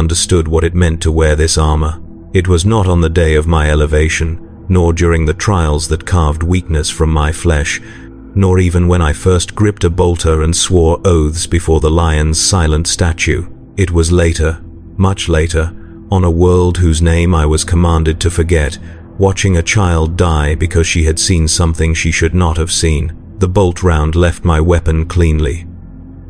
understood what it meant to wear this armor. It was not on the day of my elevation, nor during the trials that carved weakness from my flesh, nor even when I first gripped a bolter and swore oaths before the lion's silent statue. It was later, much later, on a world whose name I was commanded to forget, watching a child die because she had seen something she should not have seen. The bolt round left my weapon cleanly.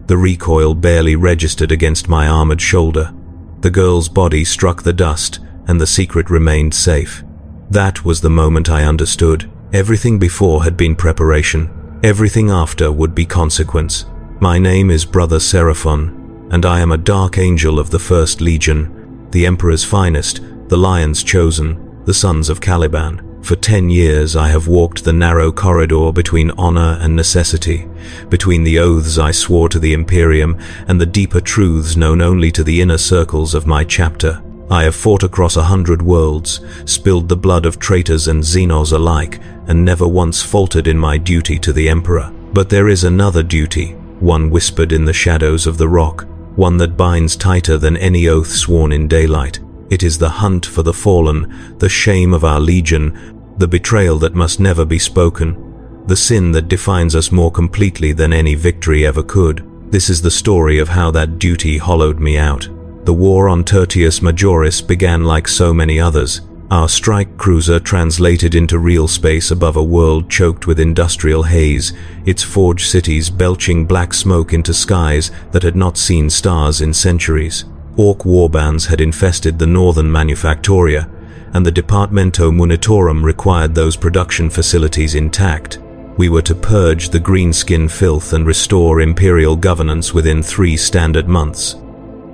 The recoil barely registered against my armored shoulder. The girl's body struck the dust, and the secret remained safe. That was the moment I understood. Everything before had been preparation. Everything after would be consequence. My name is Brother Seraphon, and I am a dark angel of the First Legion, the Emperor's finest, the Lion's chosen, the sons of Caliban. For 10 years I have walked the narrow corridor between honor and necessity, between the oaths I swore to the Imperium and the deeper truths known only to the inner circles of my chapter. I have fought across 100 worlds, spilled the blood of traitors and Xenos alike, and never once faltered in my duty to the Emperor. But there is another duty, one whispered in the shadows of the rock, one that binds tighter than any oath sworn in daylight. It is the hunt for the fallen, the shame of our legion, the betrayal that must never be spoken, the sin that defines us more completely than any victory ever could. This is the story of how that duty hollowed me out. The war on Tertius Majoris began like so many others. Our strike cruiser translated into real space above a world choked with industrial haze, its forged cities belching black smoke into skies that had not seen stars in centuries. Orc warbands had infested the northern Manufactoria, and the Departamento Munitorum required those production facilities intact. We were to purge the greenskin filth and restore imperial governance within 3 standard months.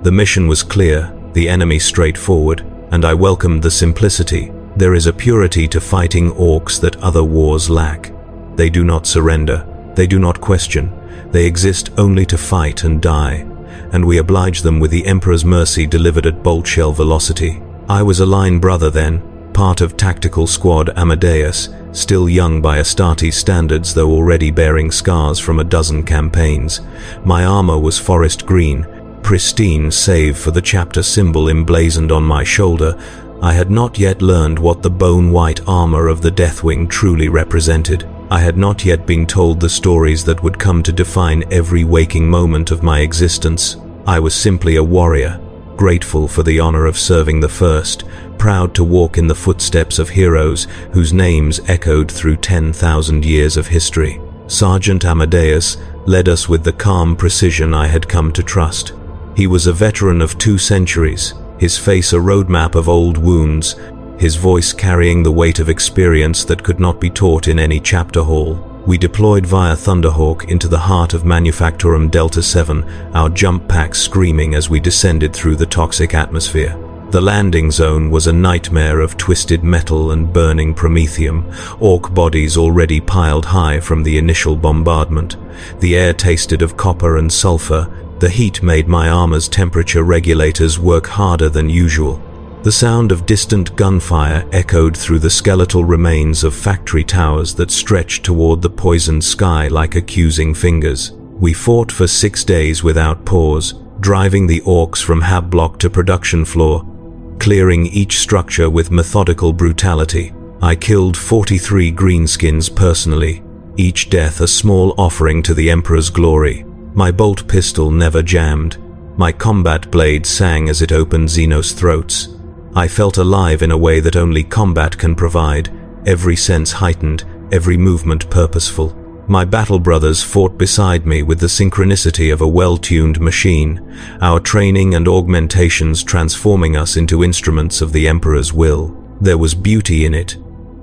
The mission was clear, the enemy straightforward, and I welcomed the simplicity. There is a purity to fighting orcs that other wars lack. They do not surrender, they do not question, they exist only to fight and die, and we oblige them with the Emperor's mercy delivered at bolt shell velocity. I was a line brother then, part of Tactical Squad Amadeus, still young by Astartes standards though already bearing scars from a dozen campaigns. My armor was forest green, pristine save for the chapter symbol emblazoned on my shoulder. I had not yet learned what the bone-white armor of the Deathwing truly represented. I had not yet been told the stories that would come to define every waking moment of my existence. I was simply a warrior, grateful for the honor of serving the First, proud to walk in the footsteps of heroes whose names echoed through 10,000 years of history. Sergeant Amadeus led us with the calm precision I had come to trust. He was a veteran of 2 centuries, his face a roadmap of old wounds, his voice carrying the weight of experience that could not be taught in any chapter hall. We deployed via Thunderhawk into the heart of Manufactorum Delta 7, our jump packs screaming as we descended through the toxic atmosphere. The landing zone was a nightmare of twisted metal and burning promethium, orc bodies already piled high from the initial bombardment. The air tasted of copper and sulfur. The heat made my armor's temperature regulators work harder than usual. The sound of distant gunfire echoed through the skeletal remains of factory towers that stretched toward the poisoned sky like accusing fingers. We fought for 6 days without pause, driving the orcs from hab block to production floor, clearing each structure with methodical brutality. I killed 43 greenskins personally, each death a small offering to the Emperor's glory. My bolt pistol never jammed. My combat blade sang as it opened Xenos' throats. I felt alive in a way that only combat can provide, every sense heightened, every movement purposeful. My battle brothers fought beside me with the synchronicity of a well-tuned machine, our training and augmentations transforming us into instruments of the Emperor's will. There was beauty in it,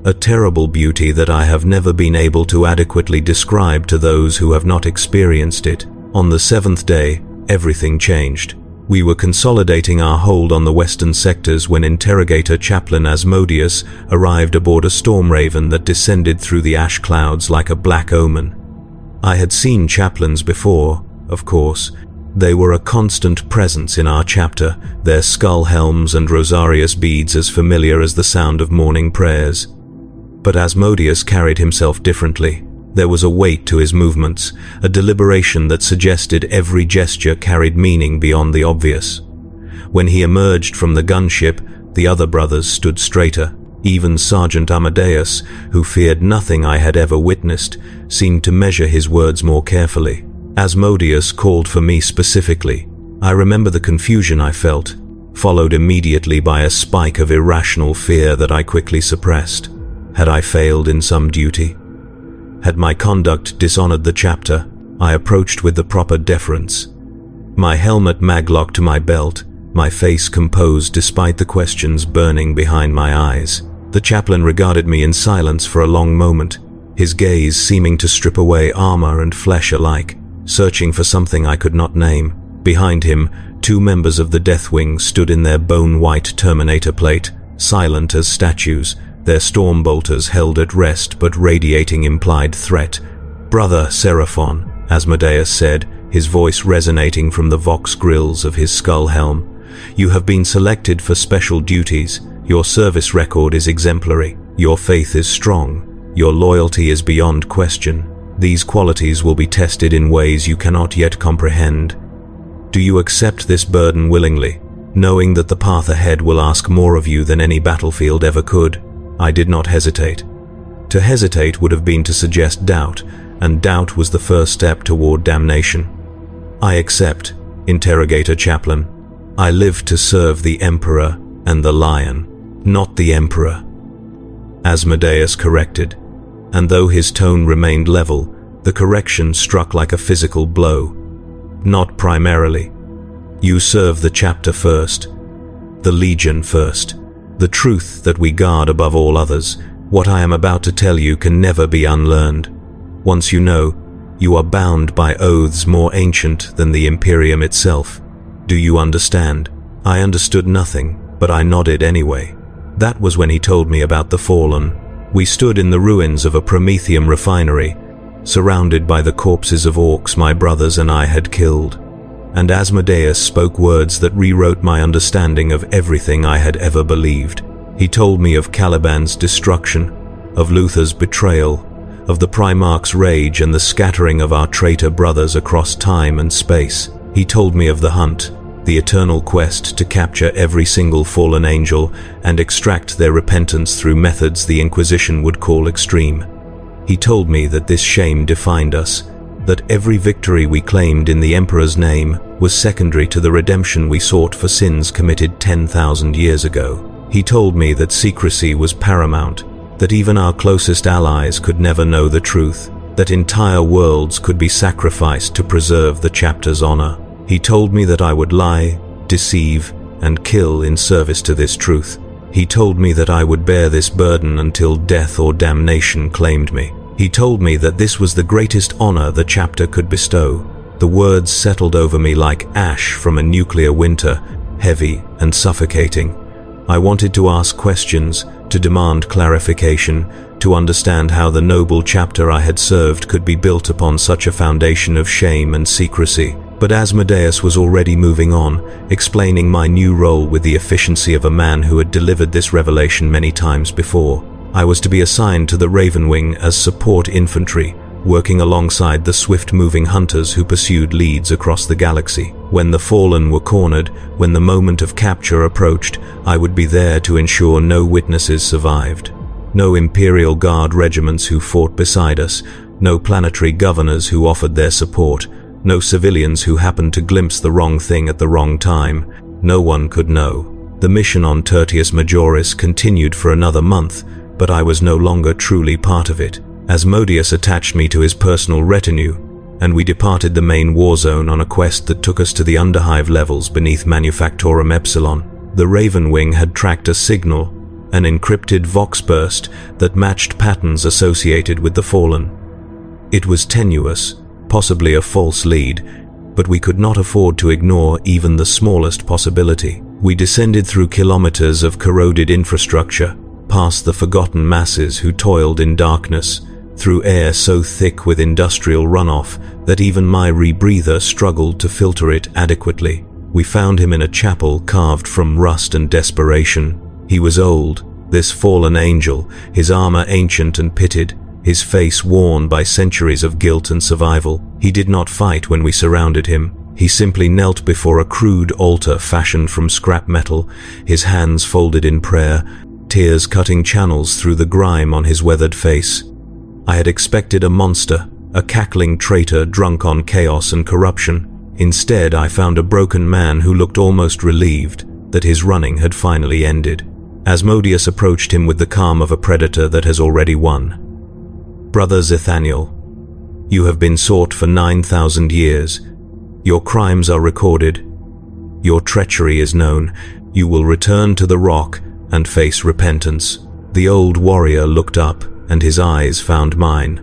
a terrible beauty that I have never been able to adequately describe to those who have not experienced it. On the 7th day, everything changed. We were consolidating our hold on the western sectors when Interrogator Chaplain Asmodeus arrived aboard a storm raven that descended through the ash clouds like a black omen. I had seen chaplains before, of course. They were a constant presence in our chapter, their skull helms and rosarius beads as familiar as the sound of morning prayers. But Asmodeus carried himself differently. There was a weight to his movements, a deliberation that suggested every gesture carried meaning beyond the obvious. When he emerged from the gunship, the other brothers stood straighter. Even Sergeant Amadeus, who feared nothing I had ever witnessed, seemed to measure his words more carefully. Asmodeus called for me specifically. I remember the confusion I felt, followed immediately by a spike of irrational fear that I quickly suppressed. Had I failed in some duty? Had my conduct dishonored the chapter? I approached with the proper deference. My helmet maglocked to my belt, my face composed despite the questions burning behind my eyes. The chaplain regarded me in silence for a long moment, his gaze seeming to strip away armor and flesh alike, searching for something I could not name. Behind him, 2 members of the Deathwing stood in their bone-white Terminator plate, silent as statues, their storm bolters held at rest but radiating implied threat. "Brother Seraphon," Asmodeus said, his voice resonating from the vox grills of his skull helm. "You have been selected for special duties. Your service record is exemplary. Your faith is strong. Your loyalty is beyond question. These qualities will be tested in ways you cannot yet comprehend. Do you accept this burden willingly, knowing that the path ahead will ask more of you than any battlefield ever could?" I did not hesitate. To hesitate would have been to suggest doubt, and doubt was the first step toward damnation. "I accept, Interrogator Chaplain. I live to serve the Emperor and the Lion, not the Emperor," Asmodeus corrected, and though his tone remained level, the correction struck like a physical blow. "Not primarily. You serve the chapter first, the Legion first, the truth that we guard above all others. What I am about to tell you can never be unlearned. Once you know, you are bound by oaths more ancient than the Imperium itself. Do you understand?" I understood nothing, but I nodded anyway. That was when he told me about the Fallen. We stood in the ruins of a Prometheum refinery, surrounded by the corpses of orcs my brothers and I had killed. And Asmodeus spoke words that rewrote my understanding of everything I had ever believed. He told me of Caliban's destruction, of Luther's betrayal, of the Primarch's rage and the scattering of our traitor brothers across time and space. He told me of the hunt, the eternal quest to capture every single fallen angel and extract their repentance through methods the Inquisition would call extreme. He told me that this shame defined us, that every victory we claimed in the Emperor's name was secondary to the redemption we sought for sins committed 10,000 years ago. He told me that secrecy was paramount, that even our closest allies could never know the truth, that entire worlds could be sacrificed to preserve the chapter's honor. He told me that I would lie, deceive, and kill in service to this truth. He told me that I would bear this burden until death or damnation claimed me. He told me that this was the greatest honor the chapter could bestow. The words settled over me like ash from a nuclear winter, heavy and suffocating. I wanted to ask questions, to demand clarification, to understand how the noble chapter I had served could be built upon such a foundation of shame and secrecy. But Asmodeus was already moving on, explaining my new role with the efficiency of a man who had delivered this revelation many times before. I was to be assigned to the Raven Wing as support infantry, working alongside the swift-moving hunters who pursued leads across the galaxy. When the Fallen were cornered, when the moment of capture approached, I would be there to ensure no witnesses survived. No Imperial Guard regiments who fought beside us, no planetary governors who offered their support, no civilians who happened to glimpse the wrong thing at the wrong time. No one could know. The mission on Tertius Majoris continued for another month, but I was no longer truly part of it. Asmodeus attached me to his personal retinue, and we departed the main war zone on a quest that took us to the underhive levels beneath Manufactorum Epsilon. The Raven Wing had tracked a signal, an encrypted vox burst that matched patterns associated with the Fallen. It was tenuous, possibly a false lead, but we could not afford to ignore even the smallest possibility. We descended through kilometers of corroded infrastructure, past the forgotten masses who toiled in darkness, through air so thick with industrial runoff that even my rebreather struggled to filter it adequately. We found him in a chapel carved from rust and desperation. He was old, this fallen angel, his armor ancient and pitted, his face worn by centuries of guilt and survival. He did not fight when we surrounded him. He simply knelt before a crude altar fashioned from scrap metal, his hands folded in prayer, tears cutting channels through the grime on his weathered face. I had expected a monster, a cackling traitor drunk on chaos and corruption. Instead, I found a broken man who looked almost relieved that his running had finally ended. Asmodeus approached him with the calm of a predator that has already won. "Brother Zethaniel, you have been sought for 9,000 years. Your crimes are recorded. Your treachery is known. You will return to the rock and face repentance." The old warrior looked up, and his eyes found mine.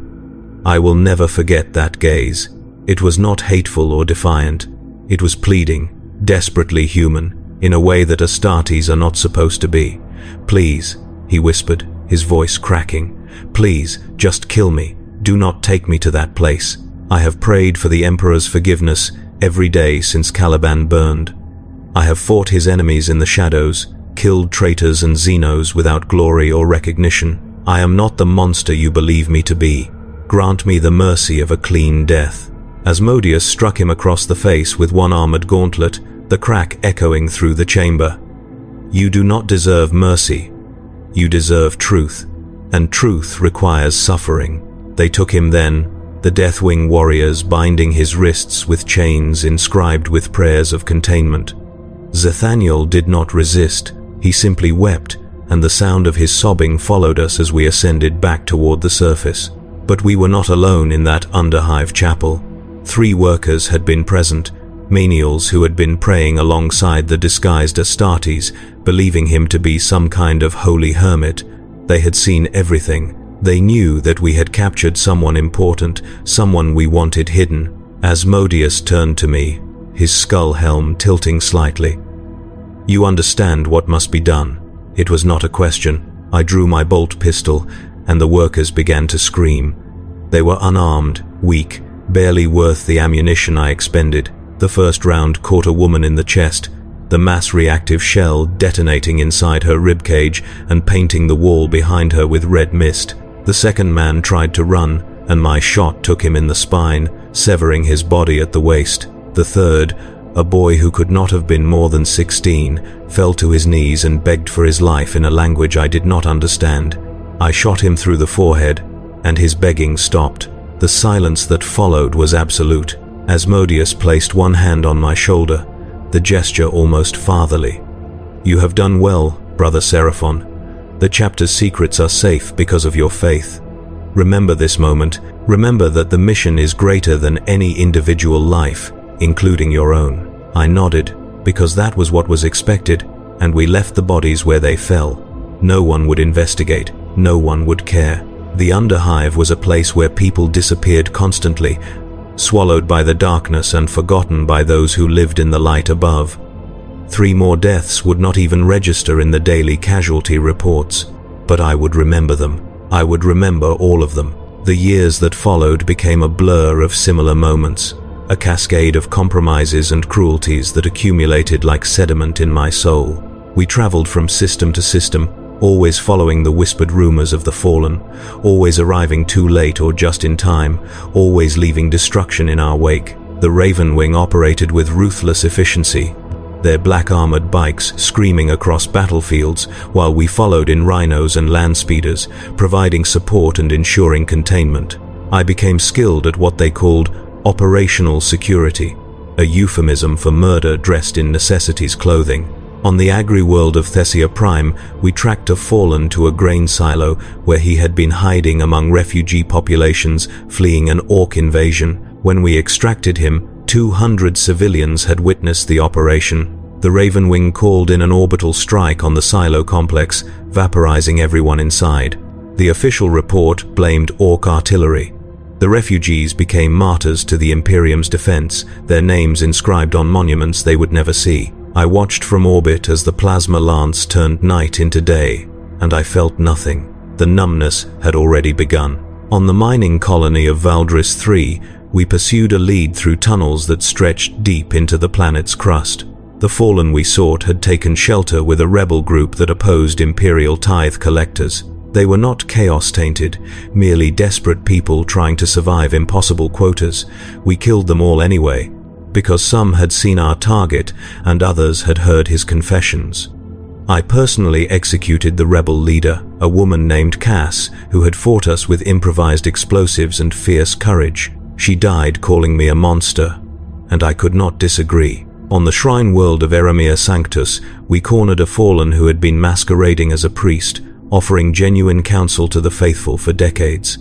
I will never forget that gaze. It was not hateful or defiant. It was pleading, desperately human, in a way that Astartes are not supposed to be. "Please," he whispered, his voice cracking. "Please, just kill me. Do not take me to that place. I have prayed for the Emperor's forgiveness every day since Caliban burned. I have fought his enemies in the shadows, killed traitors and Xenos without glory or recognition. I am not the monster you believe me to be. Grant me the mercy of a clean death." Asmodeus struck him across the face with one armored gauntlet, the crack echoing through the chamber. "You do not deserve mercy. You deserve truth, and truth requires suffering." They took him then, the Deathwing warriors binding his wrists with chains inscribed with prayers of containment. Zethaniel did not resist. He simply wept, and the sound of his sobbing followed us as we ascended back toward the surface. But we were not alone in that underhive chapel. 3 workers had been present, menials who had been praying alongside the disguised Astartes, believing him to be some kind of holy hermit. They had seen everything. They knew that we had captured someone important, someone we wanted hidden. Asmodeus turned to me, his skull helm tilting slightly. "You understand what must be done." It was not a question. I drew my bolt pistol, and the workers began to scream. They were unarmed, weak, barely worth the ammunition I expended. The first round caught a woman in the chest, the mass-reactive shell detonating inside her ribcage and painting the wall behind her with red mist. The second man tried to run, and my shot took him in the spine, severing his body at the waist. The third, a boy who could not have been more than 16, fell to his knees and begged for his life in a language I did not understand. I shot him through the forehead, and his begging stopped. The silence that followed was absolute. Asmodeus placed one hand on my shoulder, the gesture almost fatherly. "You have done well, Brother Seraphon. The chapter's secrets are safe because of your faith. Remember this moment. Remember that the mission is greater than any individual life, including your own." I nodded, because that was what was expected, and we left the bodies where they fell. No one would investigate. No one would care. The Underhive was a place where people disappeared constantly, swallowed by the darkness and forgotten by those who lived in the light above. 3 more deaths would not even register in the daily casualty reports, but I would remember them. I would remember all of them. The years that followed became a blur of similar moments, a cascade of compromises and cruelties that accumulated like sediment in my soul. We traveled from system to system, always following the whispered rumors of the fallen, always arriving too late or just in time, always leaving destruction in our wake. The Raven Wing operated with ruthless efficiency, their black-armored bikes screaming across battlefields while we followed in rhinos and land speeders, providing support and ensuring containment. I became skilled at what they called operational security, a euphemism for murder dressed in necessities clothing. On the agri-world of Thessia Prime, we tracked a fallen to a grain silo where he had been hiding among refugee populations fleeing an orc invasion. When we extracted him, 200 civilians had witnessed the operation. The Ravenwing called in an orbital strike on the silo complex, vaporizing everyone inside. The official report blamed orc artillery. The refugees became martyrs to the Imperium's defense, their names inscribed on monuments they would never see. I watched from orbit as the plasma lance turned night into day, and I felt nothing. The numbness had already begun. On the mining colony of Valdris III, we pursued a lead through tunnels that stretched deep into the planet's crust. The fallen we sought had taken shelter with a rebel group that opposed Imperial tithe collectors. They were not chaos-tainted, merely desperate people trying to survive impossible quotas. We killed them all anyway. because some had seen our target and others had heard his confessions. I personally executed the rebel leader, a woman named Cass, who had fought us with improvised explosives and fierce courage. She died calling me a monster, and I could not disagree. On the shrine world of Eremia Sanctus, we cornered a fallen who had been masquerading as a priest, offering genuine counsel to the faithful for decades.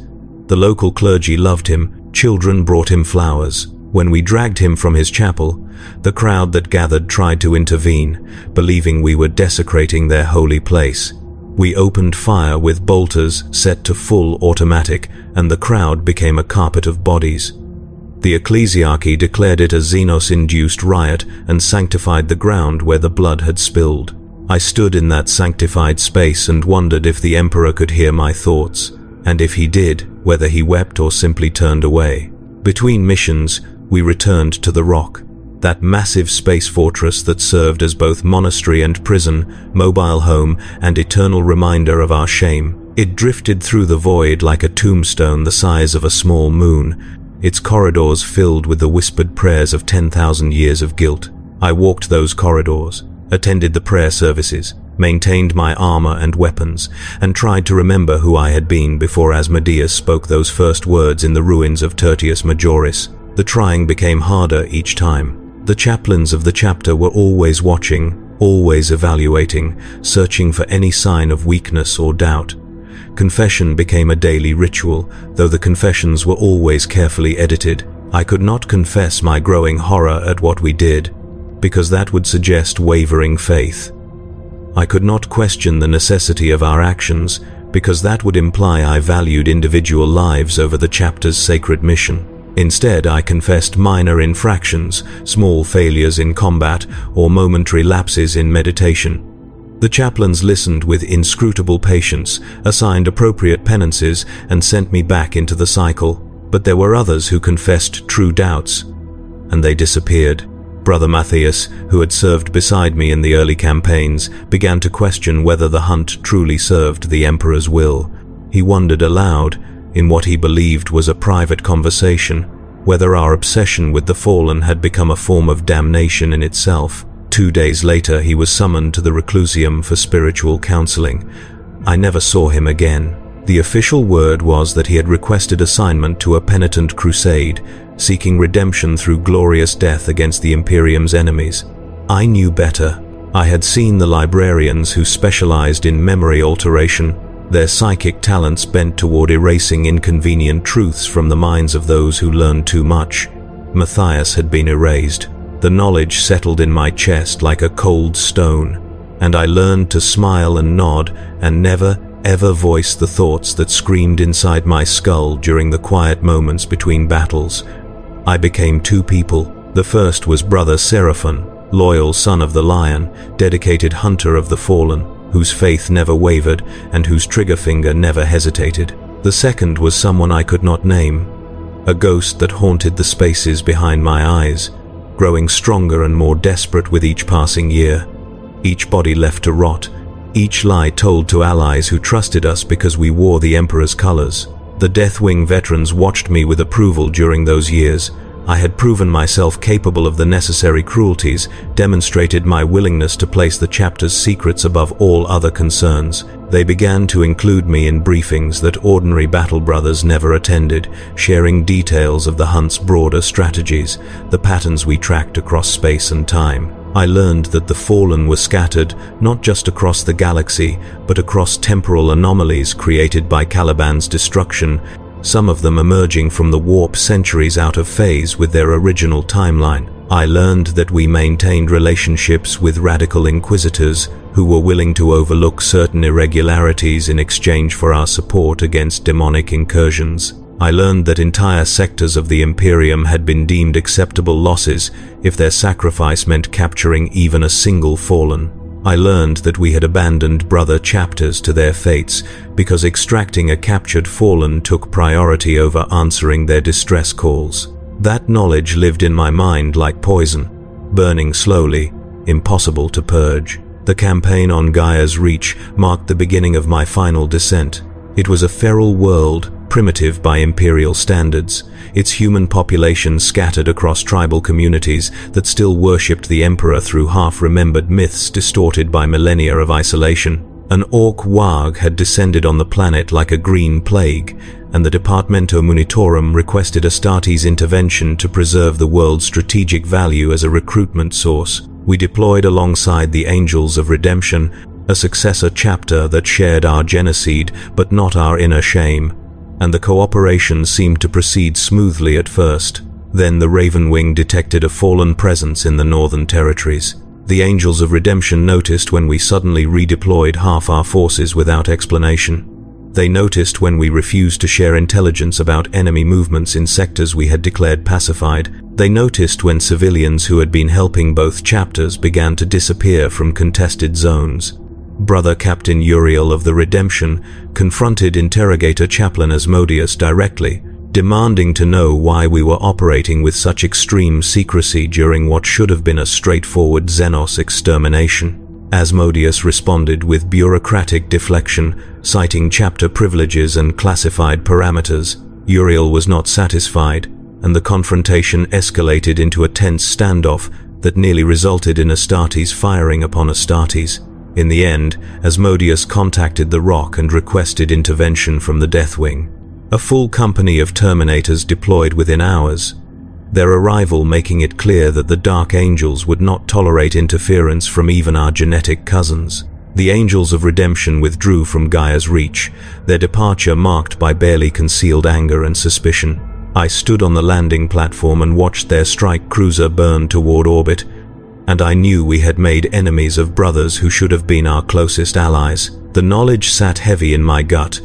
The local clergy loved him, children brought him flowers. When we dragged him from his chapel, the crowd that gathered tried to intervene, believing we were desecrating their holy place. We opened fire with bolters set to full automatic, and the crowd became a carpet of bodies. The ecclesiarchy declared it a Xenos-induced riot and sanctified the ground where the blood had spilled. I stood in that sanctified space and wondered if the Emperor could hear my thoughts, and if he did, whether he wept or simply turned away. Between missions, we returned to the Rock, that massive space fortress that served as both monastery and prison, mobile home, and eternal reminder of our shame. It drifted through the void like a tombstone the size of a small moon, its corridors filled with the whispered prayers of 10,000 years of guilt. I walked those corridors, attended the prayer services, maintained my armor and weapons, and tried to remember who I had been before Asmodeus spoke those first words in the ruins of Tertius Majoris. The trying became harder each time. The chaplains of the chapter were always watching, always evaluating, searching for any sign of weakness or doubt. Confession became a daily ritual, though the confessions were always carefully edited. I could not confess my growing horror at what we did, because that would suggest wavering faith. I could not question the necessity of our actions, because that would imply I valued individual lives over the chapter's sacred mission. Instead, I confessed minor infractions, small failures in combat, or momentary lapses in meditation. The chaplains listened with inscrutable patience, assigned appropriate penances, and sent me back into the cycle. But there were others who confessed true doubts, and they disappeared. Brother Matthias, who had served beside me in the early campaigns, began to question whether the hunt truly served the Emperor's will. He wondered aloud, in what he believed was a private conversation, whether our obsession with the fallen had become a form of damnation in itself. 2 days later, he was summoned to the Reclusium for spiritual counseling. I never saw him again. The official word was that he had requested assignment to a penitent crusade, seeking redemption through glorious death against the Imperium's enemies. I knew better. I had seen the librarians who specialized in memory alteration, their psychic talents bent toward erasing inconvenient truths from the minds of those who learned too much. Matthias had been erased. The knowledge settled in my chest like a cold stone, and I learned to smile and nod and never, ever voice the thoughts that screamed inside my skull during the quiet moments between battles. I became two people. The first was Brother Seraphon, loyal son of the Lion, dedicated hunter of the fallen, whose faith never wavered and whose trigger finger never hesitated. The second was someone I could not name, a ghost that haunted the spaces behind my eyes, growing stronger and more desperate with each passing year. Each body left to rot, each lie told to allies who trusted us because we wore the Emperor's colors. The Deathwing veterans watched me with approval during those years. I had proven myself capable of the necessary cruelties, demonstrated my willingness to place the chapter's secrets above all other concerns. They began to include me in briefings that ordinary battle brothers never attended, sharing details of the hunt's broader strategies, the patterns we tracked across space and time. I learned that the fallen were scattered not just across the galaxy, but across temporal anomalies created by Caliban's destruction, some of them emerging from the warp centuries out of phase with their original timeline. I learned that we maintained relationships with radical inquisitors who were willing to overlook certain irregularities in exchange for our support against demonic incursions. I learned that entire sectors of the Imperium had been deemed acceptable losses if their sacrifice meant capturing even a single fallen. I learned that we had abandoned brother chapters to their fates because extracting a captured fallen took priority over answering their distress calls. That knowledge lived in my mind like poison, burning slowly, impossible to purge. The campaign on Gaia's Reach marked the beginning of my final descent. It was a feral world, primitive by imperial standards, its human population scattered across tribal communities that still worshipped the emperor through half-remembered myths distorted by millennia of isolation. An orc warg had descended on the planet like a green plague, and the Departamento Munitorum requested Astartes' intervention to preserve the world's strategic value as a recruitment source. We deployed alongside the Angels of Redemption, a successor chapter that shared our genocide but not our inner shame, and the cooperation seemed to proceed smoothly at first. Then the Raven Wing detected a fallen presence in the northern territories. The Angels of Redemption noticed when we suddenly redeployed half our forces without explanation. They noticed when we refused to share intelligence about enemy movements in sectors we had declared pacified. They noticed when civilians who had been helping both chapters began to disappear from contested zones. Brother Captain Uriel of the Redemption confronted Interrogator Chaplain Asmodeus directly, demanding to know why we were operating with such extreme secrecy during what should have been a straightforward Xenos extermination. Asmodeus responded with bureaucratic deflection, citing chapter privileges and classified parameters. Uriel was not satisfied, and the confrontation escalated into a tense standoff that nearly resulted in Astartes firing upon Astartes. In the end, Asmodeus contacted the Rock and requested intervention from the Deathwing. A full company of Terminators deployed within hours, their arrival making it clear that the Dark Angels would not tolerate interference from even our genetic cousins. The Angels of Redemption withdrew from Gaia's reach, their departure marked by barely concealed anger and suspicion. I stood on the landing platform and watched their strike cruiser burn toward orbit, and I knew we had made enemies of brothers who should have been our closest allies. The knowledge sat heavy in my gut,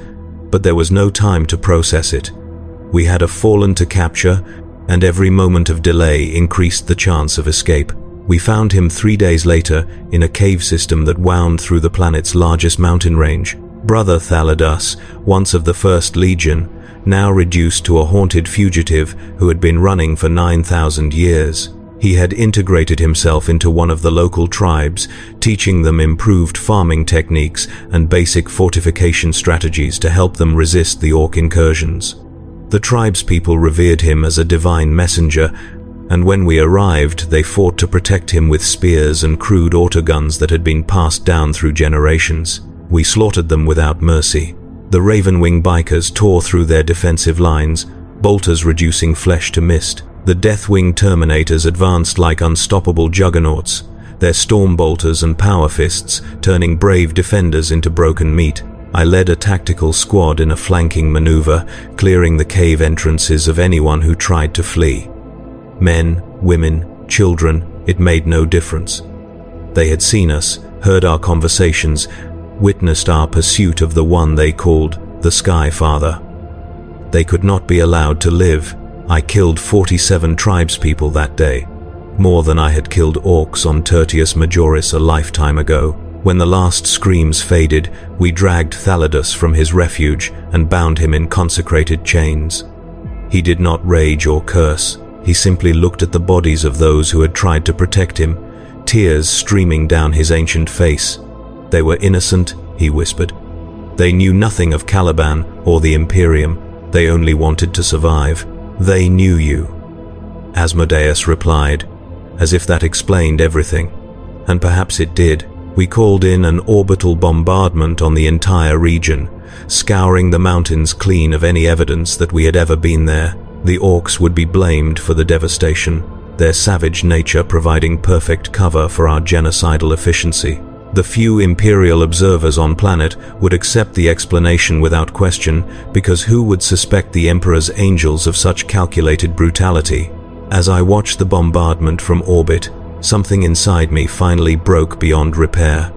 but there was no time to process it. We had a fallen to capture, and every moment of delay increased the chance of escape. We found him 3 days later in a cave system that wound through the planet's largest mountain range. Brother Thaladas, once of the First Legion, now reduced to a haunted fugitive who had been running for 9,000 years. He had integrated himself into one of the local tribes, teaching them improved farming techniques and basic fortification strategies to help them resist the orc incursions. The tribespeople revered him as a divine messenger, and when we arrived, they fought to protect him with spears and crude autoguns that had been passed down through generations. We slaughtered them without mercy. The Ravenwing bikers tore through their defensive lines, bolters reducing flesh to mist. The Deathwing Terminators advanced like unstoppable juggernauts, their storm bolters and power fists turning brave defenders into broken meat. I led a tactical squad in a flanking maneuver, clearing the cave entrances of anyone who tried to flee. Men, women, children, it made no difference. They had seen us, heard our conversations, witnessed our pursuit of the one they called the Sky Father. They could not be allowed to live. I killed 47 tribespeople that day, more than I had killed orcs on Tertius Majoris a lifetime ago. When the last screams faded, we dragged Thaladas from his refuge and bound him in consecrated chains. He did not rage or curse. He simply looked at the bodies of those who had tried to protect him, tears streaming down his ancient face. They were innocent, he whispered. They knew nothing of Caliban or the Imperium. They only wanted to survive. They knew you. Asmodeus replied, as if that explained everything. And perhaps it did. We called in an orbital bombardment on the entire region, scouring the mountains clean of any evidence that we had ever been there. The orcs would be blamed for the devastation, their savage nature providing perfect cover for our genocidal efficiency. The few Imperial observers on planet would accept the explanation without question, because who would suspect the Emperor's angels of such calculated brutality? As I watched the bombardment from orbit, something inside me finally broke beyond repair.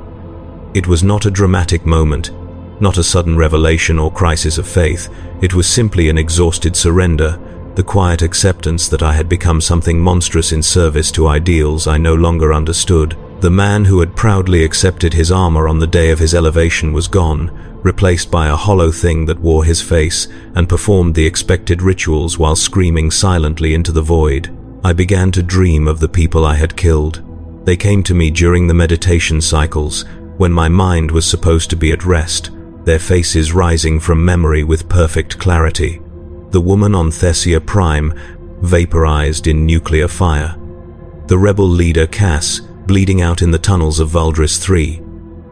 It was not a dramatic moment, not a sudden revelation or crisis of faith. It was simply an exhausted surrender, the quiet acceptance that I had become something monstrous in service to ideals I no longer understood. The man who had proudly accepted his armor on the day of his elevation was gone, replaced by a hollow thing that wore his face and performed the expected rituals while screaming silently into the void. I began to dream of the people I had killed. They came to me during the meditation cycles, when my mind was supposed to be at rest. their faces rising from memory with perfect clarity. The woman on Thessia Prime, vaporized in nuclear fire. The rebel leader Cass, bleeding out in the tunnels of Valdris III.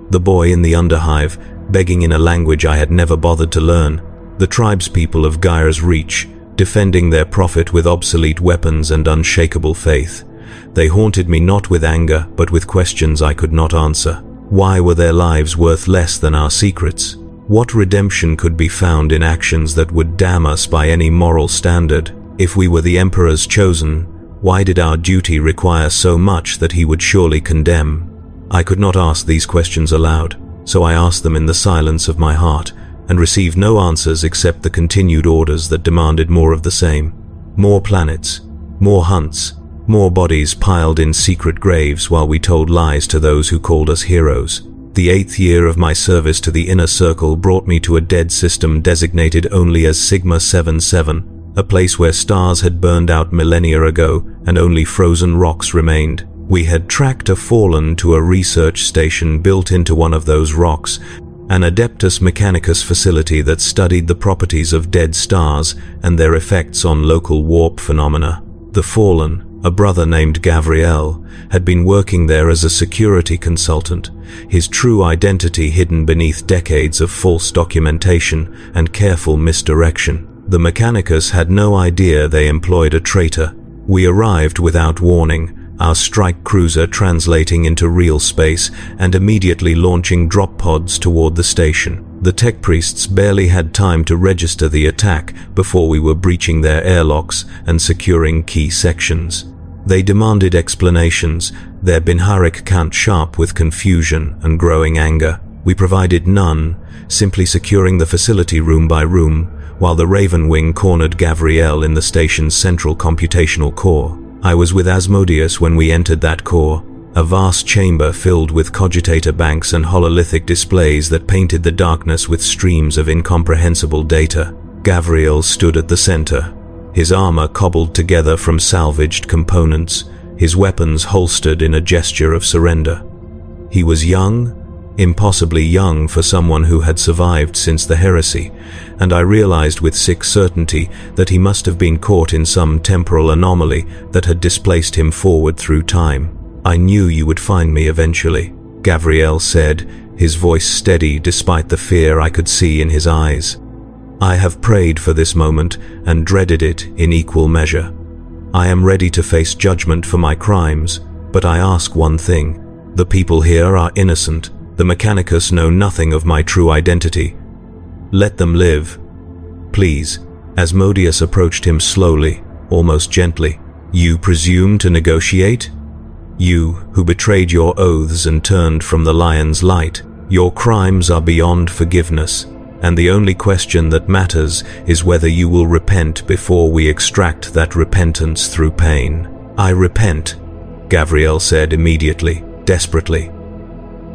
The boy in the Underhive, begging in a language I had never bothered to learn. The tribespeople of Gaia's Reach, defending their prophet with obsolete weapons and unshakable faith. They haunted me not with anger, but with questions I could not answer. Why were their lives worth less than our secrets? What redemption could be found in actions that would damn us by any moral standard? If we were the Emperor's chosen, why did our duty require so much that he would surely condemn? I could not ask these questions aloud, so I asked them in the silence of my heart, and received no answers except the continued orders that demanded more of the same. More planets, more hunts, more bodies piled in secret graves while we told lies to those who called us heroes. The 8th year of my service to the Inner Circle brought me to a dead system designated only as Sigma 77, a place where stars had burned out millennia ago and only frozen rocks remained. We had tracked a fallen to a research station built into one of those rocks, an Adeptus Mechanicus facility that studied the properties of dead stars and their effects on local warp phenomena. The fallen, a brother named Gavriel, had been working there as a security consultant, his true identity hidden beneath decades of false documentation and careful misdirection. The Mechanicus had no idea they employed a traitor. We arrived without warning, our strike cruiser translating into real space and immediately launching drop pods toward the station. The tech priests barely had time to register the attack before we were breaching their airlocks and securing key sections. They demanded explanations, their Binharik count sharp with confusion and growing anger. We provided none, simply securing the facility room by room, while the Raven Wing cornered Gavriel in the station's central computational core. I was with Asmodeus when we entered that core, a vast chamber filled with cogitator banks and hololithic displays that painted the darkness with streams of incomprehensible data. Gavriel stood at the center, his armor cobbled together from salvaged components, his weapons holstered in a gesture of surrender. He was young, impossibly young for someone who had survived since the Heresy, and I realized with sick certainty that he must have been caught in some temporal anomaly that had displaced him forward through time. "I knew you would find me eventually," Gavriel said, his voice steady despite the fear I could see in his eyes. "I have prayed for this moment and dreaded it in equal measure. I am ready to face judgment for my crimes, but I ask one thing. The people here are innocent. The Mechanicus know nothing of my true identity. Let them live. Please." Asmodeus approached him slowly, almost gently. "You presume to negotiate? You, who betrayed your oaths and turned from the lion's light. Your crimes are beyond forgiveness, and the only question that matters is whether you will repent before we extract that repentance through pain." "I repent," Gavriel said immediately, desperately.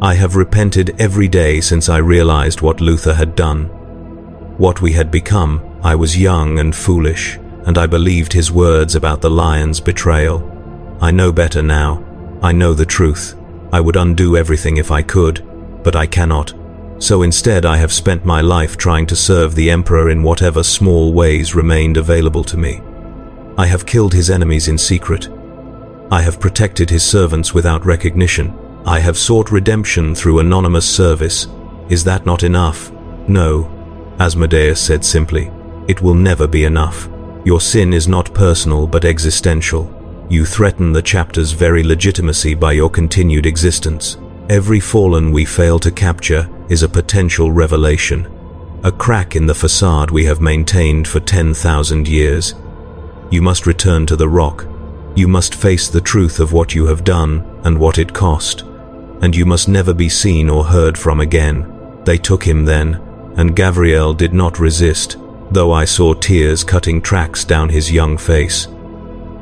"I have repented every day since I realized what Luther had done. What we had become. I was young and foolish, and I believed his words about the lion's betrayal. I know better now. I know the truth. I would undo everything if I could, but I cannot. So instead I have spent my life trying to serve the Emperor in whatever small ways remained available to me. I have killed his enemies in secret. I have protected his servants without recognition. I have sought redemption through anonymous service. Is that not enough?" "No," Asmodeus said simply. "It will never be enough. Your sin is not personal but existential. You threaten the chapter's very legitimacy by your continued existence. Every fallen we fail to capture is a potential revelation, a crack in the facade we have maintained for 10,000 years. You must return to the rock. You must face the truth of what you have done and what it cost. And you must never be seen or heard from again." They took him then, and Gavriel did not resist, though I saw tears cutting tracks down his young face.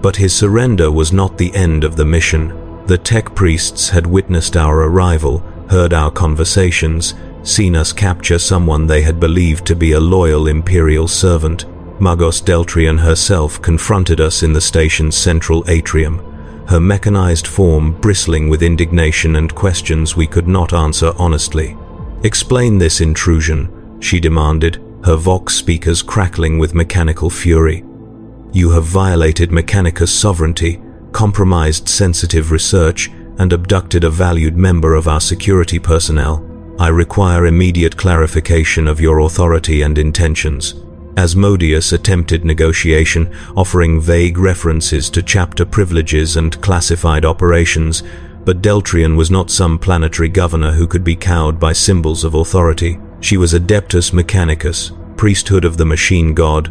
But his surrender was not the end of the mission. The tech priests had witnessed our arrival, heard our conversations, seen us capture someone they had believed to be a loyal Imperial servant. Magos Deltrian herself confronted us in the station's central atrium, her mechanized form bristling with indignation and questions we could not answer honestly. "Explain this intrusion," she demanded, her vox speakers crackling with mechanical fury. "You have violated Mechanicus' sovereignty, compromised sensitive research, and abducted a valued member of our security personnel. I require immediate clarification of your authority and intentions." Asmodeus attempted negotiation, offering vague references to chapter privileges and classified operations, but Deltrian was not some planetary governor who could be cowed by symbols of authority. She was Adeptus Mechanicus, priesthood of the machine god,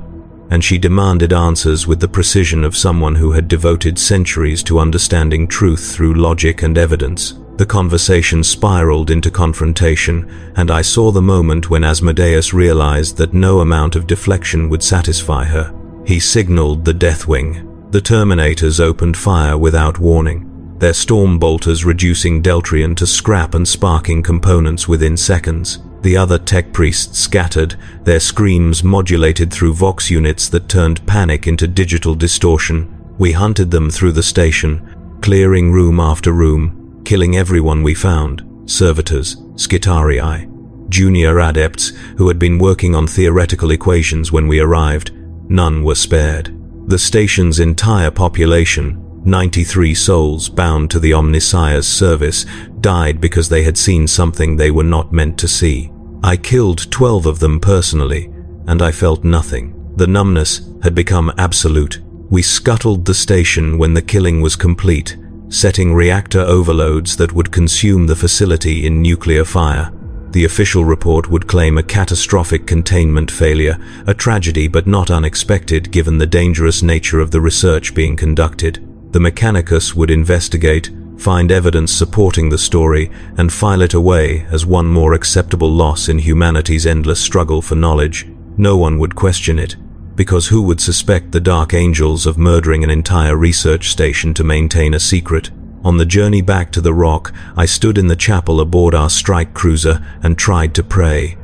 and she demanded answers with the precision of someone who had devoted centuries to understanding truth through logic and evidence. The conversation spiraled into confrontation, and I saw the moment when Asmodeus realized that no amount of deflection would satisfy her. He signaled the Deathwing. The Terminators opened fire without warning, their storm bolters reducing Deltrian to scrap and sparking components within seconds. The other tech priests scattered, their screams modulated through vox units that turned panic into digital distortion. We hunted them through the station, clearing room after room, killing everyone we found: servitors, Skitarii, junior adepts who had been working on theoretical equations when we arrived. None were spared. The station's entire population, 93 souls bound to the Omnissiah's service, died because they had seen something they were not meant to see. I killed 12 of them personally, and I felt nothing. The numbness had become absolute. We scuttled the station when the killing was complete, setting reactor overloads that would consume the facility in nuclear fire. The official report would claim a catastrophic containment failure, a tragedy but not unexpected given the dangerous nature of the research being conducted. The Mechanicus would investigate, find evidence supporting the story, and file it away as one more acceptable loss in humanity's endless struggle for knowledge. No one would question it, because who would suspect the Dark Angels of murdering an entire research station to maintain a secret? On the journey back to the Rock, I stood in the chapel aboard our strike cruiser and tried to pray.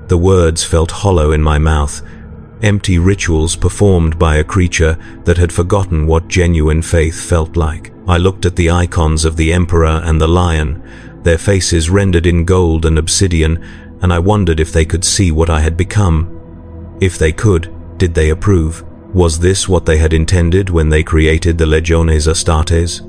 The words felt hollow in my mouth, empty rituals performed by a creature that had forgotten what genuine faith felt like. I looked at the icons of the Emperor and the Lion, their faces rendered in gold and obsidian, and I wondered if they could see what I had become. If they could, did they approve? Was this what they had intended when they created the Legiones Astartes?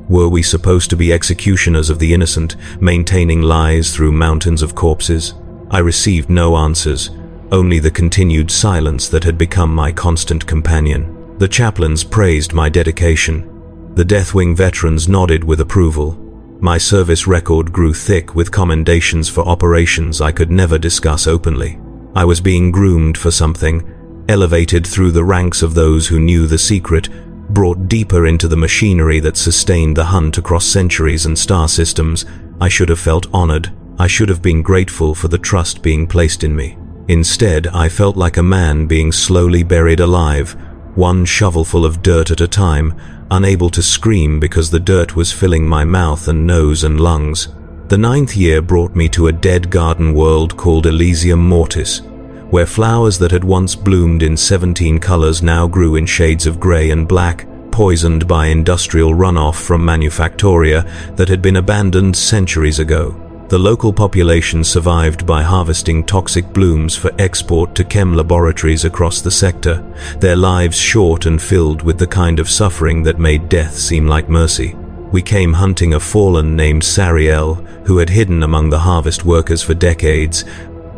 Were we supposed to be executioners of the innocent, maintaining lies through mountains of corpses? I received no answers, only the continued silence that had become my constant companion. The chaplains praised my dedication. The Deathwing veterans nodded with approval. My service record grew thick with commendations for operations I could never discuss openly. I was being groomed for something, elevated through the ranks of those who knew the secret, brought deeper into the machinery that sustained the hunt across centuries and star systems. I should have felt honored. I should have been grateful for the trust being placed in me. Instead, I felt like a man being slowly buried alive, one shovelful of dirt at a time, unable to scream because the dirt was filling my mouth and nose and lungs. The 9th year brought me to a dead garden world called Elysium Mortis, where flowers that had once bloomed in 17 colors now grew in shades of gray and black, poisoned by industrial runoff from manufactoria that had been abandoned centuries ago. The local population survived by harvesting toxic blooms for export to chem laboratories across the sector, their lives short and filled with the kind of suffering that made death seem like mercy. We came hunting a fallen named Sariel, who had hidden among the harvest workers for decades,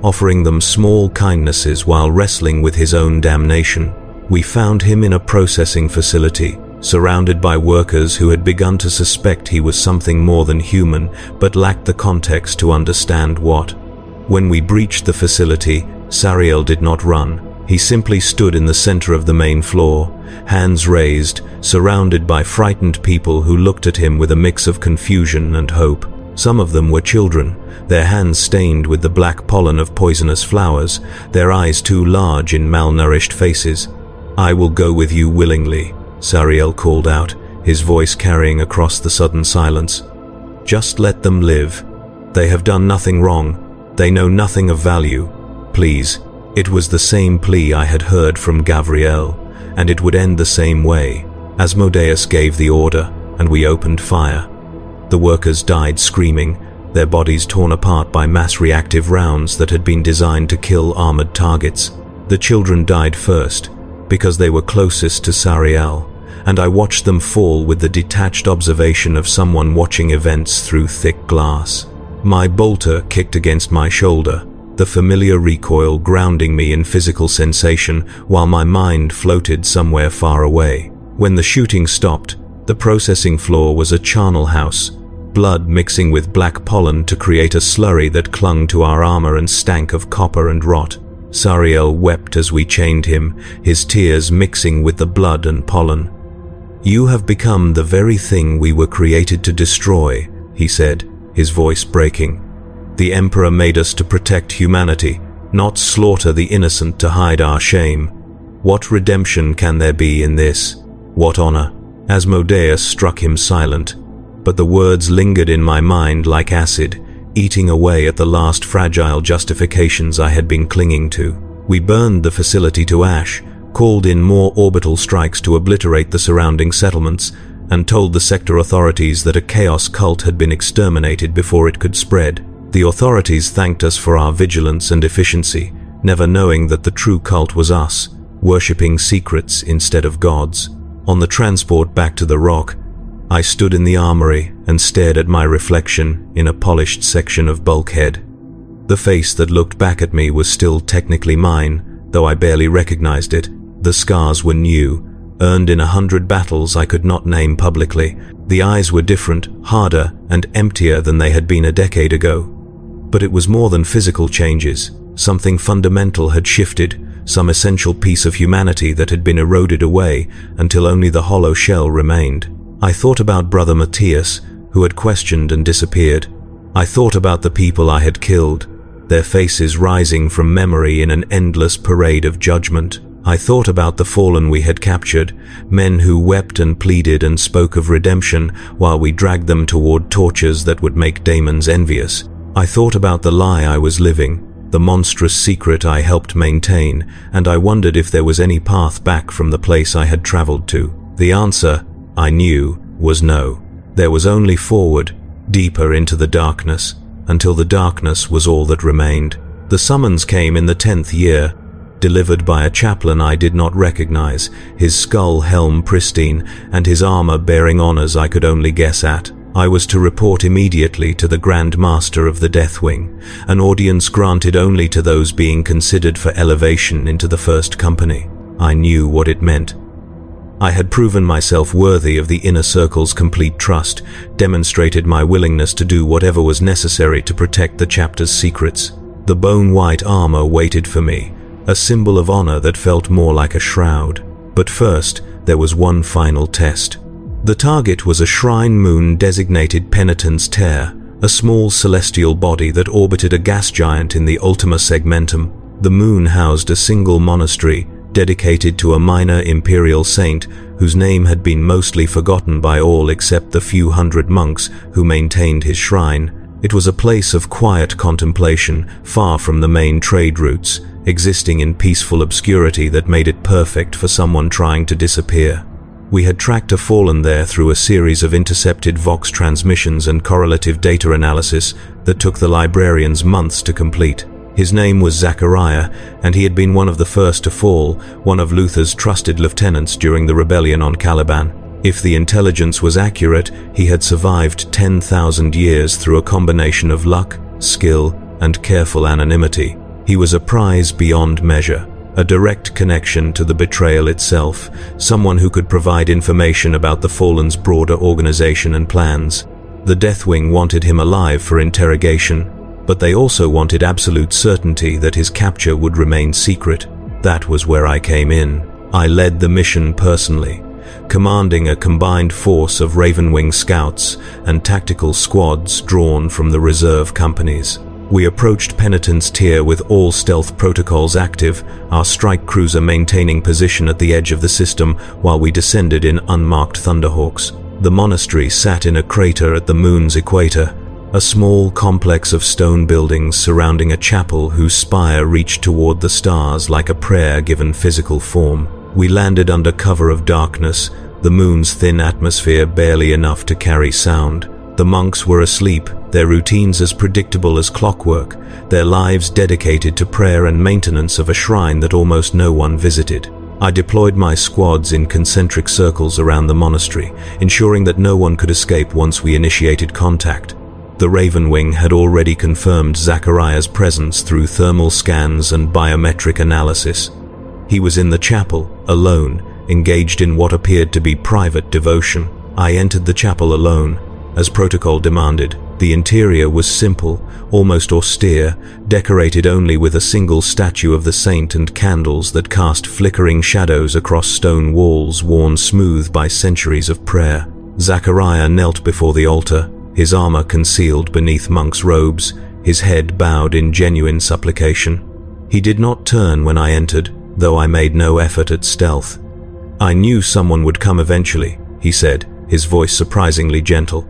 offering them small kindnesses while wrestling with his own damnation. We found him in a processing facility, surrounded by workers who had begun to suspect he was something more than human, but lacked the context to understand what. When we breached the facility, Sariel did not run. He simply stood in the center of the main floor, hands raised, surrounded by frightened people who looked at him with a mix of confusion and hope. Some of them were children, their hands stained with the black pollen of poisonous flowers, their eyes too large in malnourished faces. "I will go with you willingly," Sariel called out, his voice carrying across the sudden silence. "Just let them live. They have done nothing wrong. They know nothing of value. Please." It was the same plea I had heard from Gavriel, and it would end the same way. Asmodeus gave the order, and we opened fire. The workers died screaming, their bodies torn apart by mass reactive rounds that had been designed to kill armored targets. The children died first, because they were closest to Sariel, and I watched them fall with the detached observation of someone watching events through thick glass. My bolter kicked against my shoulder, the familiar recoil grounding me in physical sensation while my mind floated somewhere far away. When the shooting stopped, the processing floor was a charnel house, blood mixing with black pollen to create a slurry that clung to our armor and stank of copper and rot. Sariel wept as we chained him, his tears mixing with the blood and pollen. "You have become the very thing we were created to destroy," he said, his voice breaking. "The Emperor made us to protect humanity, not slaughter the innocent to hide our shame. What redemption can there be in this? What honor?" Asmodeus struck him silent, but the words lingered in my mind like acid, eating away at the last fragile justifications I had been clinging to. We burned the facility to ash, called in more orbital strikes to obliterate the surrounding settlements, and told the sector authorities that a chaos cult had been exterminated before it could spread. The authorities thanked us for our vigilance and efficiency, never knowing that the true cult was us, worshipping secrets instead of gods. On the transport back to the rock, I stood in the armory and stared at my reflection in a polished section of bulkhead. The face that looked back at me was still technically mine, though I barely recognized it. The scars were new, earned in 100 battles I could not name publicly. The eyes were different, harder, and emptier than they had been a decade ago. But it was more than physical changes. Something fundamental had shifted, some essential piece of humanity that had been eroded away until only the hollow shell remained. I thought about Brother Matthias, who had questioned and disappeared. I thought about the people I had killed, their faces rising from memory in an endless parade of judgment. I thought about the fallen we had captured, men who wept and pleaded and spoke of redemption while we dragged them toward tortures that would make daemons envious. I thought about the lie I was living, the monstrous secret I helped maintain, and I wondered if there was any path back from the place I had traveled to. The answer, I knew, was no. There was only forward, deeper into the darkness, until the darkness was all that remained. The summons came in the 10th year, delivered by a chaplain I did not recognize, his skull helm pristine, and his armor bearing honors I could only guess at. I was to report immediately to the Grand Master of the Deathwing, an audience granted only to those being considered for elevation into the First Company. I knew what it meant. I had proven myself worthy of the Inner Circle's complete trust, demonstrated my willingness to do whatever was necessary to protect the chapter's secrets. The bone-white armor waited for me, a symbol of honor that felt more like a shroud. But first, there was one final test. The target was a shrine moon designated Penitent's Tear, a small celestial body that orbited a gas giant in the Ultima Segmentum. The moon housed a single monastery, dedicated to a minor imperial saint whose name had been mostly forgotten by all except the few hundred monks who maintained his shrine. It was a place of quiet contemplation, far from the main trade routes, existing in peaceful obscurity that made it perfect for someone trying to disappear. We had tracked a fallen there through a series of intercepted Vox transmissions and correlative data analysis that took the librarians months to complete. His name was Zachariah, and he had been one of the first to fall, one of Luther's trusted lieutenants during the rebellion on Caliban. If the intelligence was accurate, he had survived 10,000 years through a combination of luck, skill, and careful anonymity. He was a prize beyond measure, a direct connection to the betrayal itself, someone who could provide information about the Fallen's broader organization and plans. The Deathwing wanted him alive for interrogation, but they also wanted absolute certainty that his capture would remain secret. That was where I came in. I led the mission personally, commanding a combined force of Ravenwing scouts and tactical squads drawn from the reserve companies. We approached Penitent's Tier with all stealth protocols active, our strike cruiser maintaining position at the edge of the system while we descended in unmarked Thunderhawks. The monastery sat in a crater at the moon's equator, a small complex of stone buildings surrounding a chapel whose spire reached toward the stars like a prayer given physical form. We landed under cover of darkness, the moon's thin atmosphere barely enough to carry sound. The monks were asleep, their routines as predictable as clockwork, their lives dedicated to prayer and maintenance of a shrine that almost no one visited. I deployed my squads in concentric circles around the monastery, ensuring that no one could escape once we initiated contact. The Raven Wing had already confirmed Zachariah's presence through thermal scans and biometric analysis. He was in the chapel, alone, engaged in what appeared to be private devotion. I entered the chapel alone, as protocol demanded. The interior was simple, almost austere, decorated only with a single statue of the saint and candles that cast flickering shadows across stone walls worn smooth by centuries of prayer. Zachariah knelt before the altar, his armor concealed beneath monk's robes, his head bowed in genuine supplication. He did not turn when I entered, though I made no effort at stealth. "I knew someone would come eventually," he said, his voice surprisingly gentle.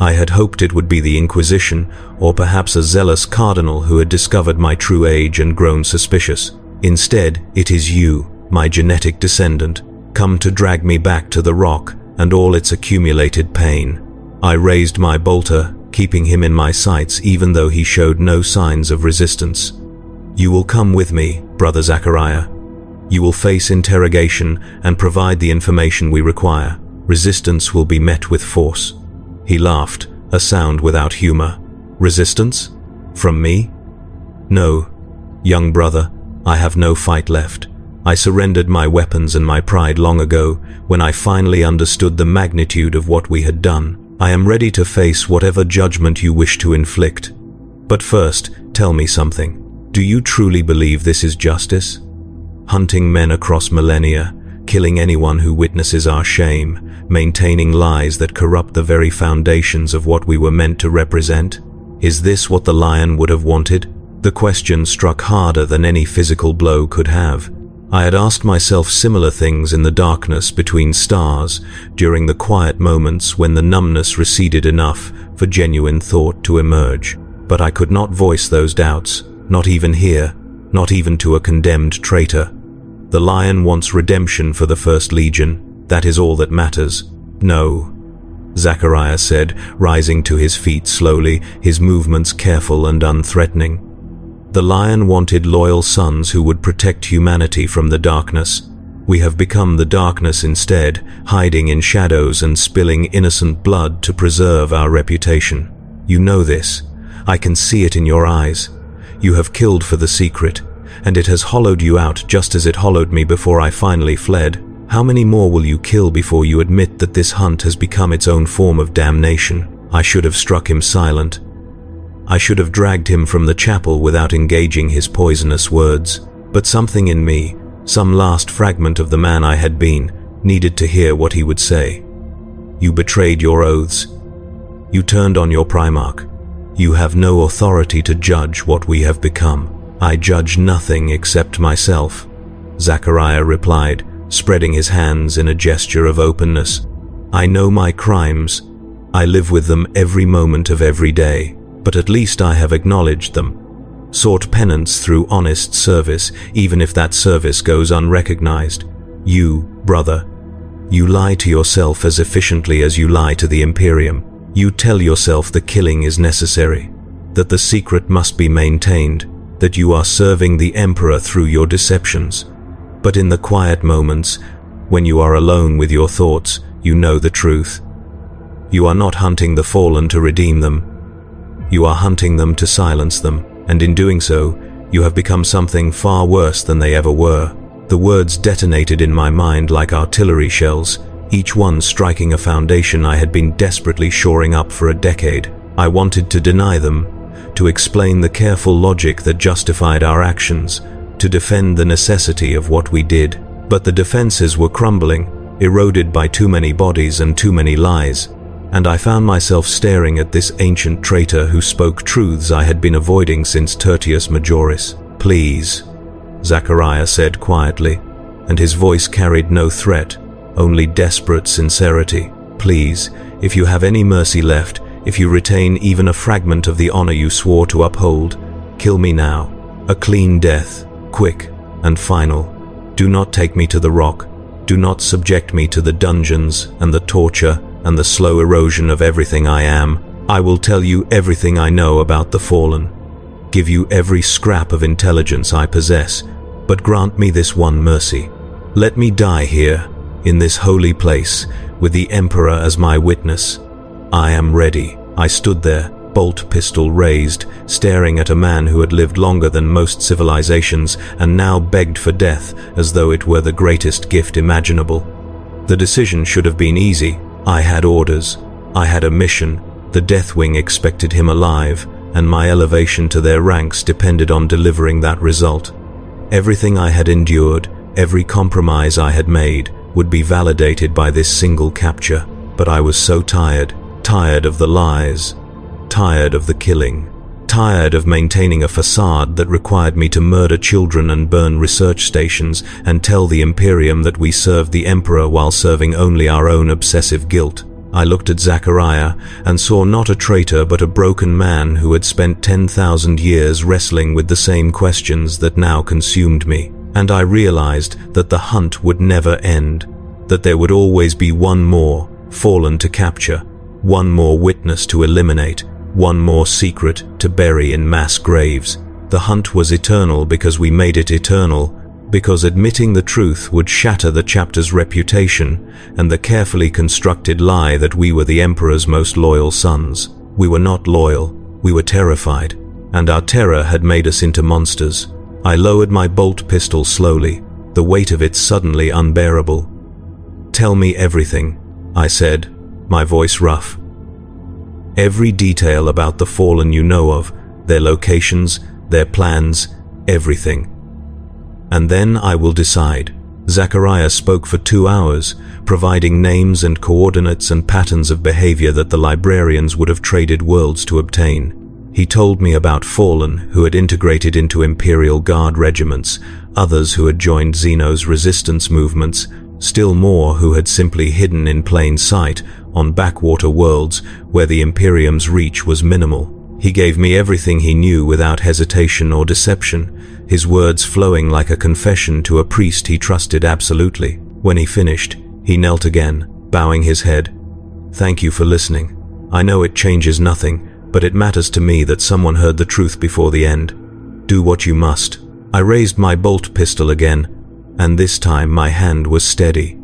"I had hoped it would be the Inquisition, or perhaps a zealous cardinal who had discovered my true age and grown suspicious. Instead, it is you, my genetic descendant, come to drag me back to the rock and all its accumulated pain." I raised my bolter, keeping him in my sights even though he showed no signs of resistance. "You will come with me, Brother Zachariah. You will face interrogation and provide the information we require. Resistance will be met with force." He laughed, a sound without humor. "Resistance? From me? No, young brother, I have no fight left. I surrendered my weapons and my pride long ago, when I finally understood the magnitude of what we had done. I am ready to face whatever judgment you wish to inflict. But first, tell me something. Do you truly believe this is justice? Hunting men across millennia, killing anyone who witnesses our shame, maintaining lies that corrupt the very foundations of what we were meant to represent? Is this what the lion would have wanted? The question struck harder than any physical blow could have. I had asked myself similar things in the darkness between stars, during the quiet moments when the numbness receded enough for genuine thought to emerge. But I could not voice those doubts, not even here, not even to a condemned traitor. The lion wants redemption for the First Legion. That is all that matters. No, Zachariah said, rising to his feet slowly, his movements careful and unthreatening. The lion wanted loyal sons who would protect humanity from the darkness. We have become the darkness instead, hiding in shadows and spilling innocent blood to preserve our reputation. You know this. I can see it in your eyes. You have killed for the secret, and it has hollowed you out just as it hollowed me before I finally fled. How many more will you kill before you admit that this hunt has become its own form of damnation? I should have struck him silent. I should have dragged him from the chapel without engaging his poisonous words. But something in me, some last fragment of the man I had been, needed to hear what he would say. You betrayed your oaths. You turned on your Primarch. You have no authority to judge what we have become. I judge nothing except myself, Zachariah replied, spreading his hands in a gesture of openness. I know my crimes. I live with them every moment of every day, but at least I have acknowledged them. Sought penance through honest service, even if that service goes unrecognized. You, brother, you lie to yourself as efficiently as you lie to the Imperium. You tell yourself the killing is necessary, that the secret must be maintained, that you are serving the Emperor through your deceptions. But in the quiet moments, when you are alone with your thoughts, you know the truth. You are not hunting the fallen to redeem them. You are hunting them to silence them, and in doing so, you have become something far worse than they ever were. The words detonated in my mind like artillery shells, each one striking a foundation I had been desperately shoring up for a decade. I wanted to deny them, to explain the careful logic that justified our actions, to defend the necessity of what we did. But the defenses were crumbling, eroded by too many bodies and too many lies. And I found myself staring at this ancient traitor who spoke truths I had been avoiding since Tertius Majoris. Please, Zachariah said quietly, and his voice carried no threat, only desperate sincerity. Please, if you have any mercy left, if you retain even a fragment of the honor you swore to uphold, kill me now. A clean death, quick and final. Do not take me to the rock. Do not subject me to the dungeons and the torture and the slow erosion of everything I am. I will tell you everything I know about the fallen, give you every scrap of intelligence I possess, but grant me this one mercy. Let me die here, in this holy place, with the Emperor as my witness. I am ready. I stood there, bolt pistol raised, staring at a man who had lived longer than most civilizations and now begged for death as though it were the greatest gift imaginable. The decision should have been easy. I had orders. I had a mission. The Deathwing expected him alive, and my elevation to their ranks depended on delivering that result. Everything I had endured, every compromise I had made, would be validated by this single capture, but I was so tired of the lies, tired of the killing, tired of maintaining a facade that required me to murder children and burn research stations and tell the Imperium that we served the Emperor while serving only our own obsessive guilt. I looked at Zachariah and saw not a traitor but a broken man who had spent 10,000 years wrestling with the same questions that now consumed me. And I realized that the hunt would never end, that there would always be one more fallen to capture, one more witness to eliminate, one more secret to bury in mass graves. The hunt was eternal because we made it eternal, because admitting the truth would shatter the chapter's reputation and the carefully constructed lie that we were the Emperor's most loyal sons. We were not loyal, we were terrified, and our terror had made us into monsters. I lowered my bolt pistol slowly, the weight of it suddenly unbearable. "Tell me everything," I said, my voice rough. "Every detail about the fallen you know of, their locations, their plans, everything. And then I will decide." Zachariah spoke for 2 hours, providing names and coordinates and patterns of behavior that the librarians would have traded worlds to obtain. He told me about fallen who had integrated into Imperial Guard regiments, others who had joined Xeno's resistance movements, still more who had simply hidden in plain sight on backwater worlds where the Imperium's reach was minimal. He gave me everything he knew without hesitation or deception, his words flowing like a confession to a priest he trusted absolutely. When he finished, he knelt again, bowing his head. "Thank you for listening. I know it changes nothing, but it matters to me that someone heard the truth before the end. Do what you must." I raised my bolt pistol again, and this time my hand was steady.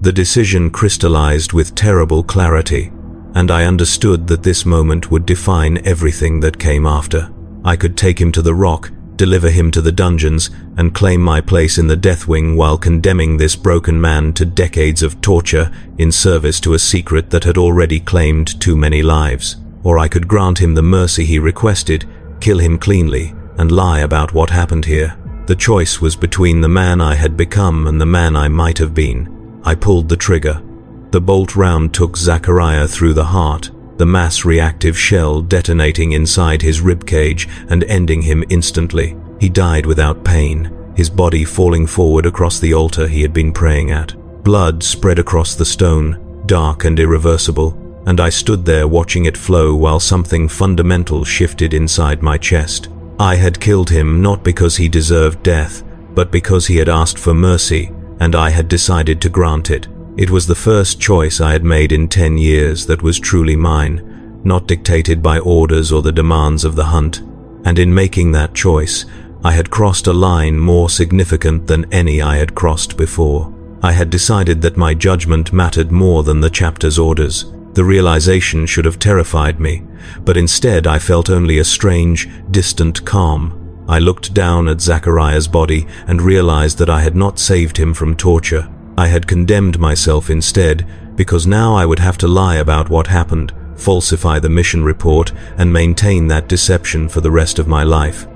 The decision crystallized with terrible clarity, and I understood that this moment would define everything that came after. I could take him to the rock, deliver him to the dungeons, and claim my place in the Deathwing while condemning this broken man to decades of torture in service to a secret that had already claimed too many lives. Or I could grant him the mercy he requested, kill him cleanly, and lie about what happened here. The choice was between the man I had become and the man I might have been. I pulled the trigger. The bolt round took Zachariah through the heart, the mass-reactive shell detonating inside his ribcage and ending him instantly. He died without pain, his body falling forward across the altar he had been praying at. Blood spread across the stone, dark and irreversible, and I stood there watching it flow while something fundamental shifted inside my chest. I had killed him not because he deserved death, but because he had asked for mercy, and I had decided to grant it. It was the first choice I had made in 10 years that was truly mine, not dictated by orders or the demands of the hunt. And in making that choice, I had crossed a line more significant than any I had crossed before. I had decided that my judgment mattered more than the chapter's orders. The realization should have terrified me, but instead I felt only a strange, distant calm. I looked down at Zachariah's body and realized that I had not saved him from torture. I had condemned myself instead, because now I would have to lie about what happened, falsify the mission report, and maintain that deception for the rest of my life.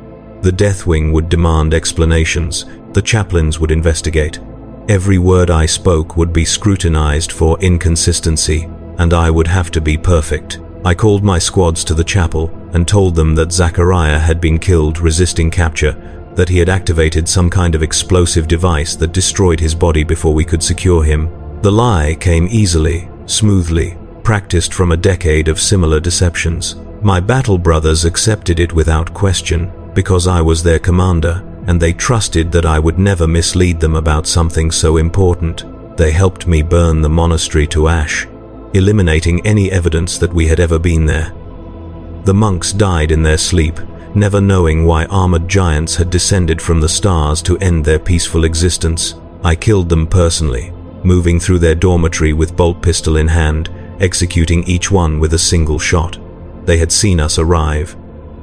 The Deathwing would demand explanations. The chaplains would investigate. Every word I spoke would be scrutinized for inconsistency, and I would have to be perfect. I called my squads to the chapel and told them that Zachariah had been killed resisting capture, that he had activated some kind of explosive device that destroyed his body before we could secure him. The lie came easily, smoothly, practiced from a decade of similar deceptions. My battle brothers accepted it without question, because I was their commander, and they trusted that I would never mislead them about something so important. They helped me burn the monastery to ash. eliminating any evidence that we had ever been there. The monks died in their sleep, never knowing why armored giants had descended from the stars to end their peaceful existence. I killed them personally, moving through their dormitory with bolt pistol in hand, executing each one with a single shot. They had seen us arrive.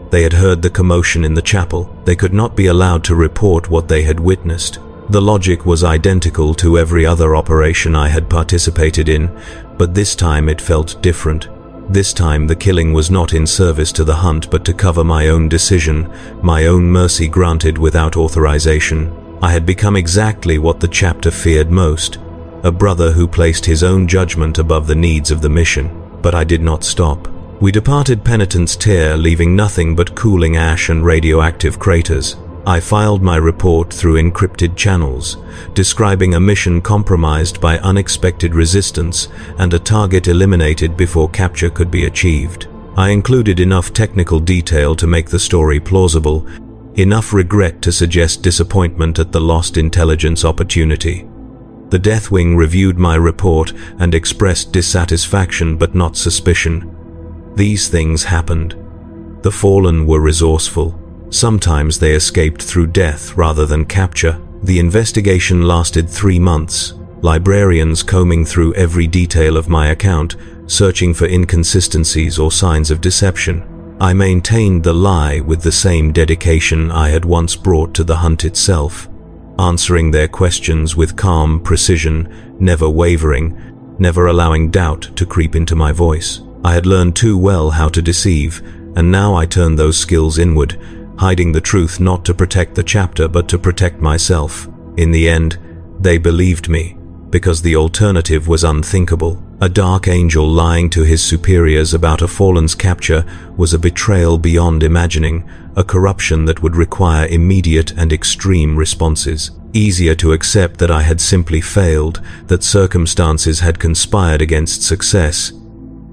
They had heard the commotion in the chapel. They could not be allowed to report what they had witnessed. The logic was identical to every other operation I had participated in, but this time it felt different. This time the killing was not in service to the hunt but to cover my own decision, my own mercy granted without authorization. I had become exactly what the chapter feared most, a brother who placed his own judgment above the needs of the mission. But I did not stop. We departed Penitent's Tier, leaving nothing but cooling ash and radioactive craters. I filed my report through encrypted channels, describing a mission compromised by unexpected resistance and a target eliminated before capture could be achieved. I included enough technical detail to make the story plausible, enough regret to suggest disappointment at the lost intelligence opportunity. The Deathwing reviewed my report and expressed dissatisfaction but not suspicion. These things happened. The Fallen were resourceful. Sometimes they escaped through death rather than capture. The investigation lasted 3 months, librarians combing through every detail of my account, searching for inconsistencies or signs of deception. I maintained the lie with the same dedication I had once brought to the hunt itself, answering their questions with calm precision, never wavering, never allowing doubt to creep into my voice. I had learned too well how to deceive, and now I turned those skills inward, hiding the truth not to protect the chapter but to protect myself. In the end, they believed me, because the alternative was unthinkable. A dark angel lying to his superiors about a Fallen's capture was a betrayal beyond imagining, a corruption that would require immediate and extreme responses. Easier to accept that I had simply failed, that circumstances had conspired against success.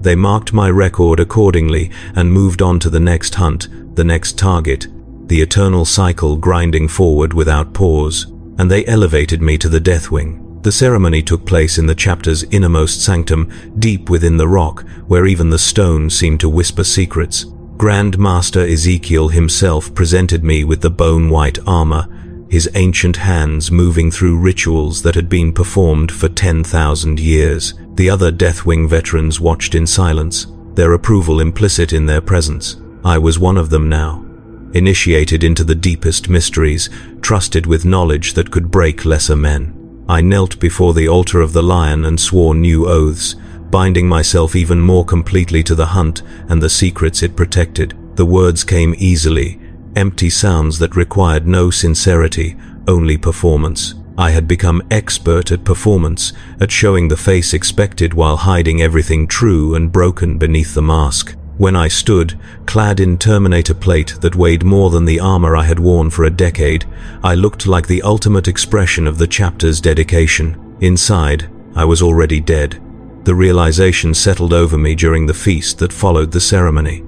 They marked my record accordingly and moved on to the next hunt, the next target, the eternal cycle grinding forward without pause, and they elevated me to the Deathwing. The ceremony took place in the chapter's innermost sanctum, deep within the rock, where even the stone seemed to whisper secrets. Grand Master Ezekiel himself presented me with the bone-white armor, his ancient hands moving through rituals that had been performed for 10,000 years. The other Deathwing veterans watched in silence, their approval implicit in their presence. I was one of them now, initiated into the deepest mysteries, trusted with knowledge that could break lesser men. I knelt before the altar of the lion and swore new oaths, binding myself even more completely to the hunt and the secrets it protected. The words came easily, empty sounds that required no sincerity, only performance. I had become expert at performance, at showing the face expected while hiding everything true and broken beneath the mask. When I stood, clad in Terminator plate that weighed more than the armor I had worn for a decade, I looked like the ultimate expression of the chapter's dedication. Inside, I was already dead. The realization settled over me during the feast that followed the ceremony.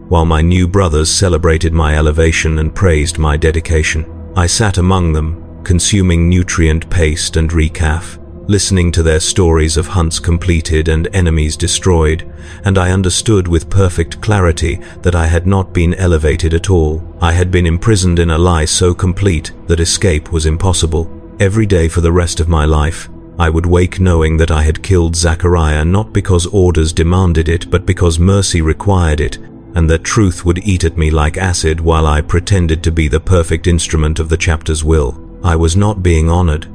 While my new brothers celebrated my elevation and praised my dedication, I sat among them, consuming nutrient paste and recaf, listening to their stories of hunts completed and enemies destroyed, and I understood with perfect clarity that I had not been elevated at all. I had been imprisoned in a lie so complete that escape was impossible. Every day for the rest of my life, I would wake knowing that I had killed Zachariah not because orders demanded it but because mercy required it, and that truth would eat at me like acid while I pretended to be the perfect instrument of the chapter's will. I was not being honored.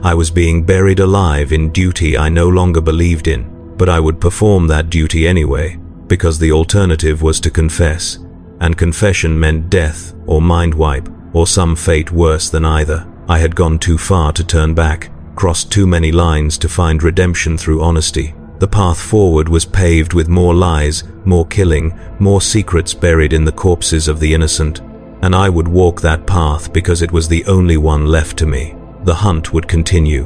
I was being buried alive in duty I no longer believed in, but I would perform that duty anyway, because the alternative was to confess, and confession meant death or mind wipe or some fate worse than either. I had gone too far to turn back, crossed too many lines to find redemption through honesty. The path forward was paved with more lies, more killing, more secrets buried in the corpses of the innocent, and I would walk that path because it was the only one left to me. The hunt would continue.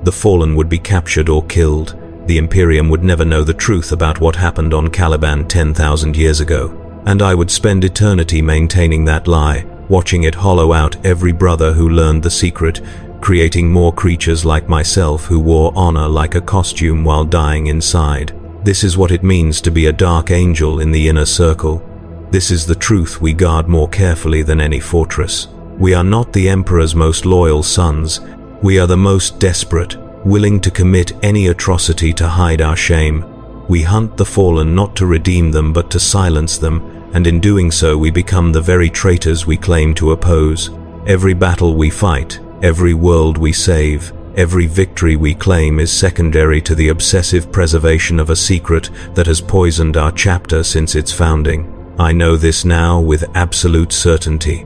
The Fallen would be captured or killed. The Imperium would never know the truth about what happened on Caliban 10,000 years ago, and I would spend eternity maintaining that lie, watching it hollow out every brother who learned the secret, creating more creatures like myself who wore honor like a costume while dying inside. This is what it means to be a dark angel in the inner circle. This is the truth we guard more carefully than any fortress. We are not the Emperor's most loyal sons. We are the most desperate, willing to commit any atrocity to hide our shame. We hunt the fallen not to redeem them but to silence them, and in doing so we become the very traitors we claim to oppose. Every battle we fight, every world we save, every victory we claim is secondary to the obsessive preservation of a secret that has poisoned our chapter since its founding. I know this now with absolute certainty.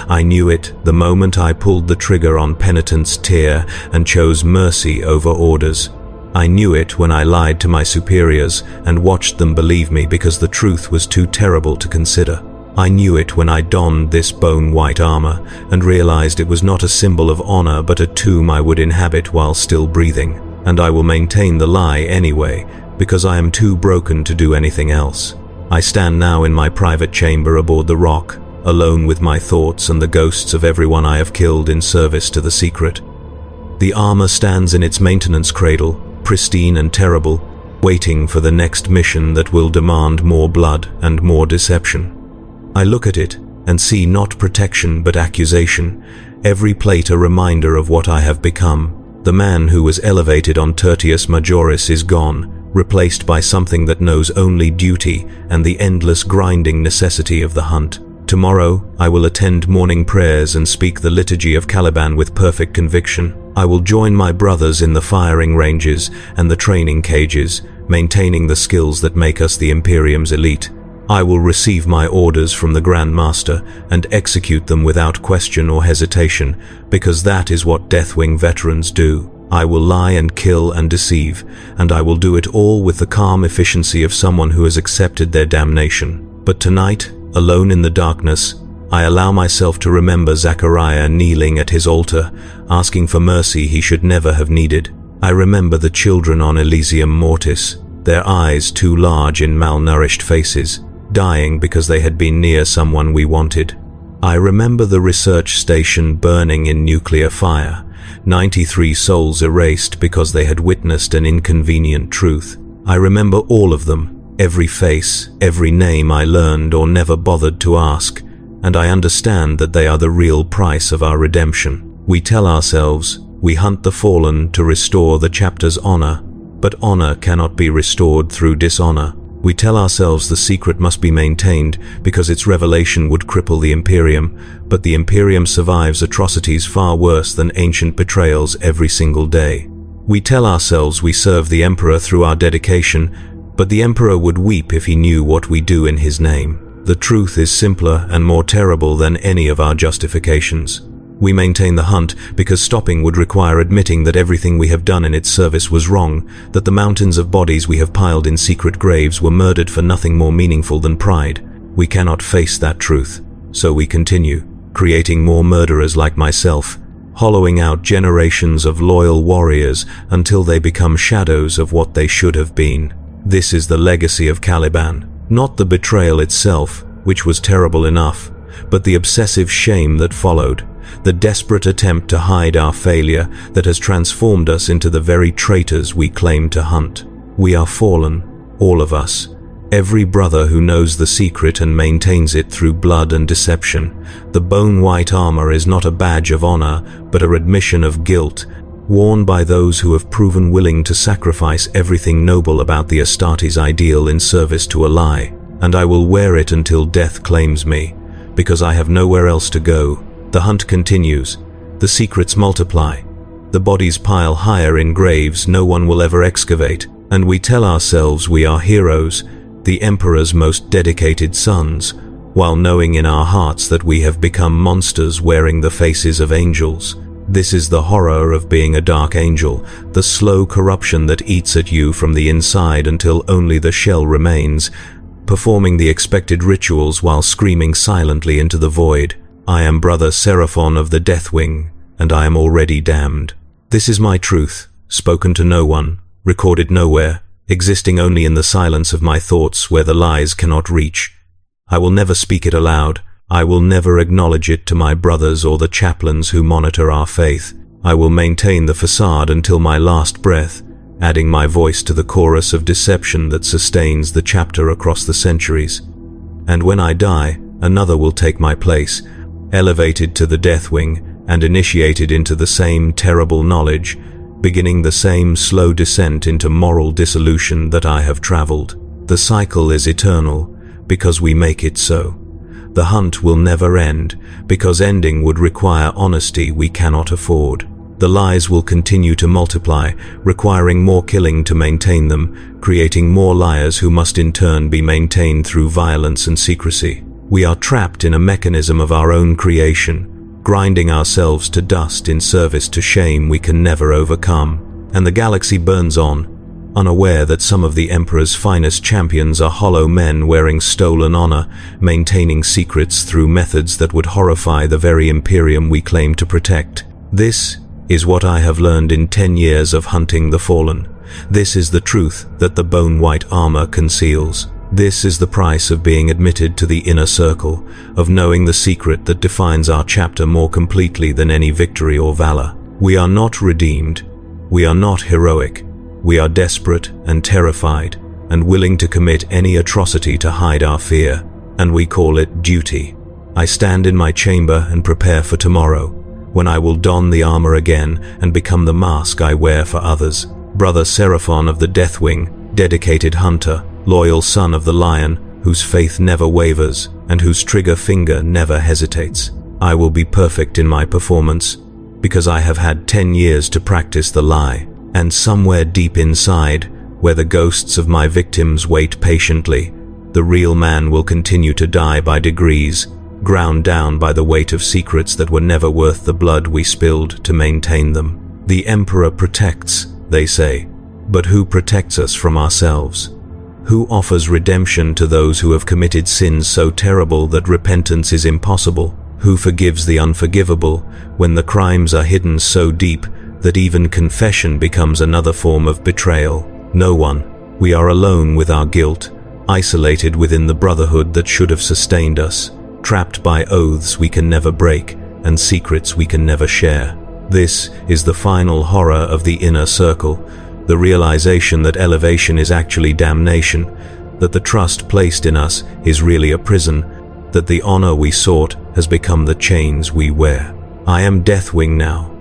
I knew it the moment I pulled the trigger on penitent's tear and chose mercy over orders. I knew it when I lied to my superiors and watched them believe me because the truth was too terrible to consider. I knew it when I donned this bone-white armor and realized it was not a symbol of honor but a tomb I would inhabit while still breathing. And I will maintain the lie anyway, because I am too broken to do anything else. I stand now in my private chamber aboard the Rock, alone with my thoughts and the ghosts of everyone I have killed in service to the secret. The armor stands in its maintenance cradle, pristine and terrible, waiting for the next mission that will demand more blood and more deception. I look at it and see not protection but accusation, every plate a reminder of what I have become. The man who was elevated on Tertius Majoris is gone, replaced by something that knows only duty and the endless grinding necessity of the hunt. Tomorrow, I will attend morning prayers and speak the liturgy of Caliban with perfect conviction. I will join my brothers in the firing ranges and the training cages, maintaining the skills that make us the Imperium's elite. I will receive my orders from the Grand Master and execute them without question or hesitation, because that is what Deathwing veterans do. I will lie and kill and deceive, and I will do it all with the calm efficiency of someone who has accepted their damnation. But tonight, alone in the darkness, I allow myself to remember Zachariah kneeling at his altar, asking for mercy he should never have needed. I remember the children on Elysium Mortis, their eyes too large in malnourished faces, dying because they had been near someone we wanted. I remember the research station burning in nuclear fire, 93 souls erased because they had witnessed an inconvenient truth. I remember all of them, every face, every name I learned or never bothered to ask, and I understand that they are the real price of our redemption. We tell ourselves, we hunt the fallen to restore the chapter's honor, but honor cannot be restored through dishonor. We tell ourselves the secret must be maintained because its revelation would cripple the Imperium, but the Imperium survives atrocities far worse than ancient betrayals every single day. We tell ourselves we serve the Emperor through our dedication, but the Emperor would weep if he knew what we do in his name. The truth is simpler and more terrible than any of our justifications. We maintain the hunt because stopping would require admitting that everything we have done in its service was wrong, that the mountains of bodies we have piled in secret graves were murdered for nothing more meaningful than pride. We cannot face that truth, so we continue, creating more murderers like myself, hollowing out generations of loyal warriors until they become shadows of what they should have been. This is the legacy of Caliban, not the betrayal itself, which was terrible enough, but the obsessive shame that followed, the desperate attempt to hide our failure that has transformed us into the very traitors we claim to hunt. We are fallen, all of us, every brother who knows the secret and maintains it through blood and deception. The bone-white armor is not a badge of honor, but a admission of guilt, worn by those who have proven willing to sacrifice everything noble about the Astartes ideal in service to a lie. And I will wear it until death claims me, because I have nowhere else to go. The hunt continues. The secrets multiply. The bodies pile higher in graves no one will ever excavate, and we tell ourselves we are heroes, the Emperor's most dedicated sons, while knowing in our hearts that we have become monsters wearing the faces of angels. This is the horror of being a dark angel, the slow corruption that eats at you from the inside until only the shell remains, performing the expected rituals while screaming silently into the void. I am Brother Seraphon of the Deathwing, and I am already damned. This is my truth, spoken to no one, recorded nowhere, existing only in the silence of my thoughts where the lies cannot reach. I will never speak it aloud. I will never acknowledge it to my brothers or the chaplains who monitor our faith. I will maintain the facade until my last breath, adding my voice to the chorus of deception that sustains the chapter across the centuries. And when I die, another will take my place, elevated to the Deathwing and initiated into the same terrible knowledge, beginning the same slow descent into moral dissolution that I have traveled. The cycle is eternal, because we make it so. The hunt will never end, because ending would require honesty we cannot afford. The lies will continue to multiply, requiring more killing to maintain them, creating more liars who must in turn be maintained through violence and secrecy. We are trapped in a mechanism of our own creation, grinding ourselves to dust in service to shame we can never overcome. And the galaxy burns on, unaware that some of the Emperor's finest champions are hollow men wearing stolen honor, maintaining secrets through methods that would horrify the very Imperium we claim to protect. This is what I have learned in 10 years of hunting the fallen. This is the truth that the bone-white armor conceals. This is the price of being admitted to the inner circle, of knowing the secret that defines our chapter more completely than any victory or valor. We are not redeemed. We are not heroic. We are desperate and terrified, and willing to commit any atrocity to hide our fear, and we call it duty. I stand in my chamber and prepare for tomorrow, when I will don the armor again and become the mask I wear for others. Brother Seraphon of the Deathwing, dedicated hunter, loyal son of the Lion, whose faith never wavers and whose trigger finger never hesitates. I will be perfect in my performance, because I have had 10 years to practice the lie, and somewhere deep inside, where the ghosts of my victims wait patiently, the real man will continue to die by degrees, ground down by the weight of secrets that were never worth the blood we spilled to maintain them. The Emperor protects, they say, but who protects us from ourselves? Who offers redemption to those who have committed sins so terrible that repentance is impossible? Who forgives the unforgivable when the crimes are hidden so deep that even confession becomes another form of betrayal? No one. We are alone with our guilt, isolated within the brotherhood that should have sustained us, trapped by oaths we can never break and secrets we can never share. This is the final horror of the inner circle, the realization that elevation is actually damnation, that the trust placed in us is really a prison, that the honor we sought has become the chains we wear. I am Deathwing now,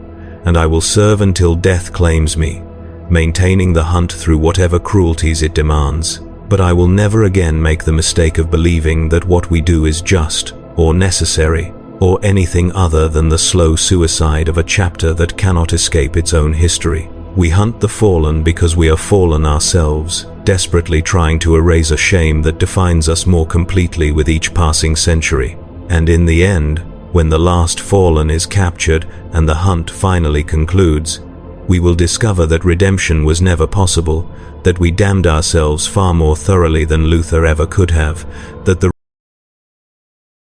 and I will serve until death claims me, maintaining the hunt through whatever cruelties it demands. But I will never again make the mistake of believing that what we do is just, or necessary, or anything other than the slow suicide of a chapter that cannot escape its own history. We hunt the fallen because we are fallen ourselves, desperately trying to erase a shame that defines us more completely with each passing century. And in the end, when the last fallen is captured and the hunt finally concludes, we will discover that redemption was never possible, that we damned ourselves far more thoroughly than Luther ever could have, that the